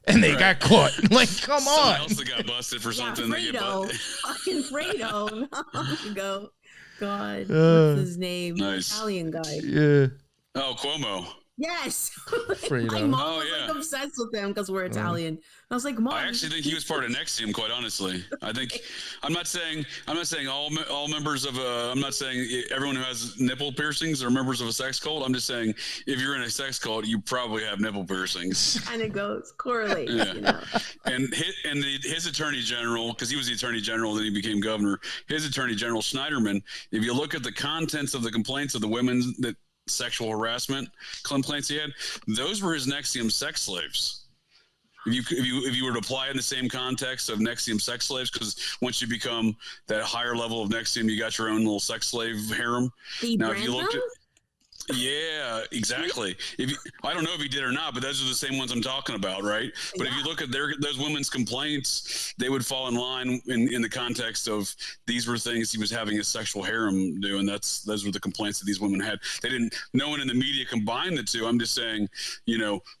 Speaker 2: and they got caught. Like, come on!
Speaker 4: Someone else that got busted for something.
Speaker 3: Fucking Fredo. Go. God, what's his name?
Speaker 4: Nice.
Speaker 3: Italian guy.
Speaker 2: Yeah.
Speaker 4: Oh, Cuomo.
Speaker 3: Yes.
Speaker 2: Fredo.
Speaker 3: My mom was like obsessed with him because we're Italian. I was like, Mom.
Speaker 4: I actually think he was part of NXIVM, quite honestly. I think I'm not saying all members of I'm not saying everyone who has nipple piercings are members of a sex cult. I'm just saying if you're in a sex cult, you probably have nipple piercings.
Speaker 3: And it correlates.
Speaker 4: Yeah. And his attorney general, because he was the attorney general, then he became governor. His attorney general Schneiderman. If you look at the contents of the complaints of the women that sexual harassment complaints he had, those were his NXIVM sex slaves. If you were to apply it in the same context of NXIVM sex slaves, because once you become that higher level of NXIVM, you got your own little sex slave harem. Now, if you looked at yeah, exactly. I don't know if he did or not, but those are the same ones I'm talking about, right? But if you look at those women's complaints, they would fall in line in the context of these were things he was having his sexual harem do, and those were the complaints that these women had. No one in the media combined the two. I'm just saying,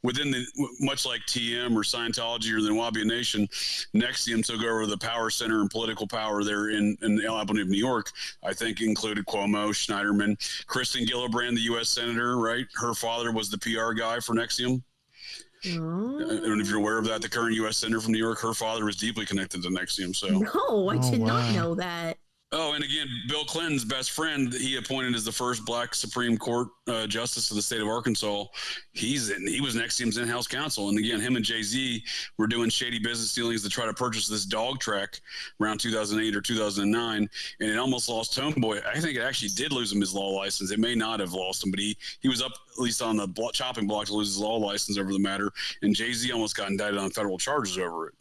Speaker 4: within much like TM or Scientology or the Wahhabi Nation, NXIVM took over the power center and political power there in Albany of New York. I think included Cuomo, Schneiderman, Kristen Gillibrand, the U.S. Senator, right? Her father was the PR guy for NXIVM. I don't know if you're aware of that. The current U.S. Senator from New York, her father was deeply connected to NXIVM. So
Speaker 3: no, I did not know that.
Speaker 4: Oh, and again, Bill Clinton's best friend, he appointed as the first black Supreme Court justice of the state of Arkansas. He was NXIVM's in-house counsel. And again, him and Jay-Z were doing shady business dealings to try to purchase this dog track around 2008 or 2009. And it almost lost Homeboy. I think it actually did lose him his law license. It may not have lost him, but he was up at least on the chopping block to lose his law license over the matter. And Jay-Z almost got indicted on federal charges over it.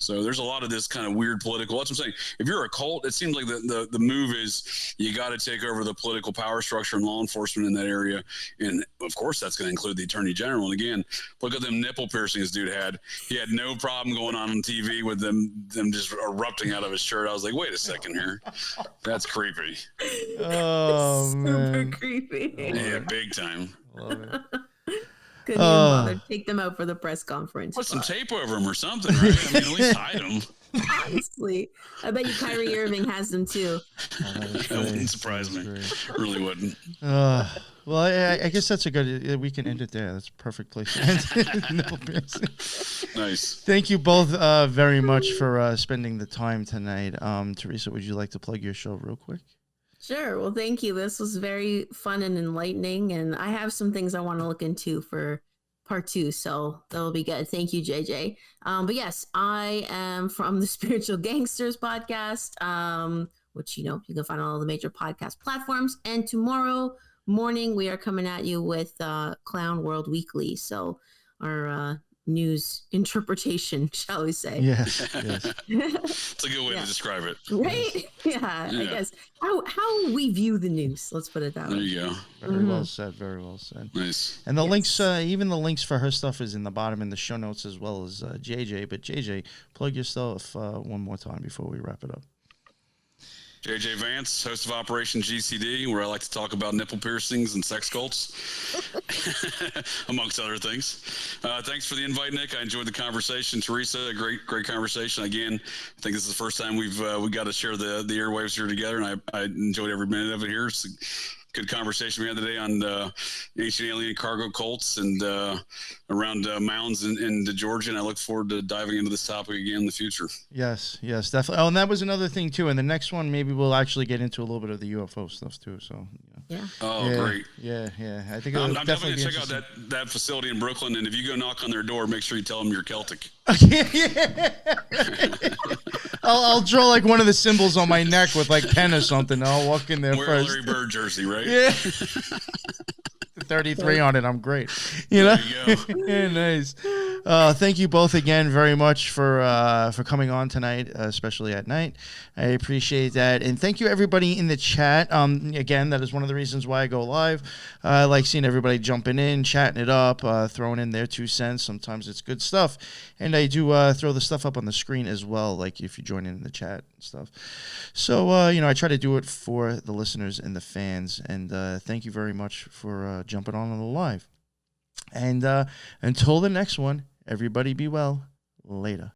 Speaker 4: So there's a lot of this kind of weird political. That's what I'm saying. If you're a cult, it seems like the move is you got to take over the political power structure and law enforcement in that area. And of course, that's going to include the attorney general. And again, look at them nipple piercings dude had. He had no problem going on TV with them just erupting out of his shirt. I was like, wait a second here. That's creepy.
Speaker 2: Oh,
Speaker 3: super creepy.
Speaker 4: Yeah, big time.
Speaker 2: Love it.
Speaker 3: Couldn't even bother to take them out for the press conference.
Speaker 4: Put some tape over them or something, right? I mean, at least hide them.
Speaker 3: Honestly, I bet you Kyrie Irving has them too.
Speaker 4: That wouldn't surprise me. Really wouldn't.
Speaker 2: Well, I guess that's a good. We can end it there. That's a perfect place to end. Nipple piercing.
Speaker 4: Nice.
Speaker 2: Thank you both very much for spending the time tonight. Teresa, would you like to plug your show real quick?
Speaker 3: Sure. Well, thank you. This was very fun and enlightening, and I have some things I want to look into for part 2, so that'll be good. Thank you, JJ. But yes, I am from the Spiritual Gangsters podcast, which you can find on all the major podcast platforms. And tomorrow morning, we are coming at you with Clown World Weekly. So our news interpretation, shall we say?
Speaker 2: Yes.
Speaker 4: It's a good way to describe it,
Speaker 3: right? Yeah, I guess how we view the news. Let's put it that way.
Speaker 4: There you go.
Speaker 2: Very well said. Very well said.
Speaker 4: Nice.
Speaker 2: And the links, even the links for her stuff, is in the bottom in the show notes, as well as JJ. But JJ, plug your stuff one more time before we wrap it up.
Speaker 4: JJ Vance, host of Operation GCD, where I like to talk about nipple piercings and sex cults, amongst other things. Thanks for the invite, Nick. I enjoyed the conversation. Teresa, great conversation. Again, I think this is the first time we got to share the airwaves here together, and I enjoyed every minute of it here. It's a good conversation we had today on ancient alien cargo cults and around mounds in Georgia, and I look forward to diving into this topic again in the future.
Speaker 2: Yes, definitely. Oh, and that was another thing too. And the next one, maybe we'll actually get into a little bit of the UFO stuff too. So
Speaker 3: yeah.
Speaker 4: Oh, great.
Speaker 2: Yeah. I think
Speaker 4: I'm definitely gonna check out that facility in Brooklyn, and if you go knock on their door, make sure you tell them you're Celtic.
Speaker 2: Yeah. I'll draw like one of the symbols on my neck with like pen or something. I'll walk in there
Speaker 4: Wear
Speaker 2: first.
Speaker 4: a Larry Bird jersey, right?
Speaker 2: Yeah. 33 on it. I'm great. There
Speaker 4: you go.
Speaker 2: Yeah, nice. Thank you both again very much for coming on tonight, especially at night. I appreciate that. And thank you everybody in the chat. Again, that is one of the reasons why I go live. I like seeing everybody jumping in, chatting it up, throwing in their 2 cents. Sometimes it's good stuff. And I do throw the stuff up on the screen as well, like if you join in the chat and stuff. So, I try to do it for the listeners and the fans. And thank you very much for jumping on the live. And until the next one, everybody be well. Later.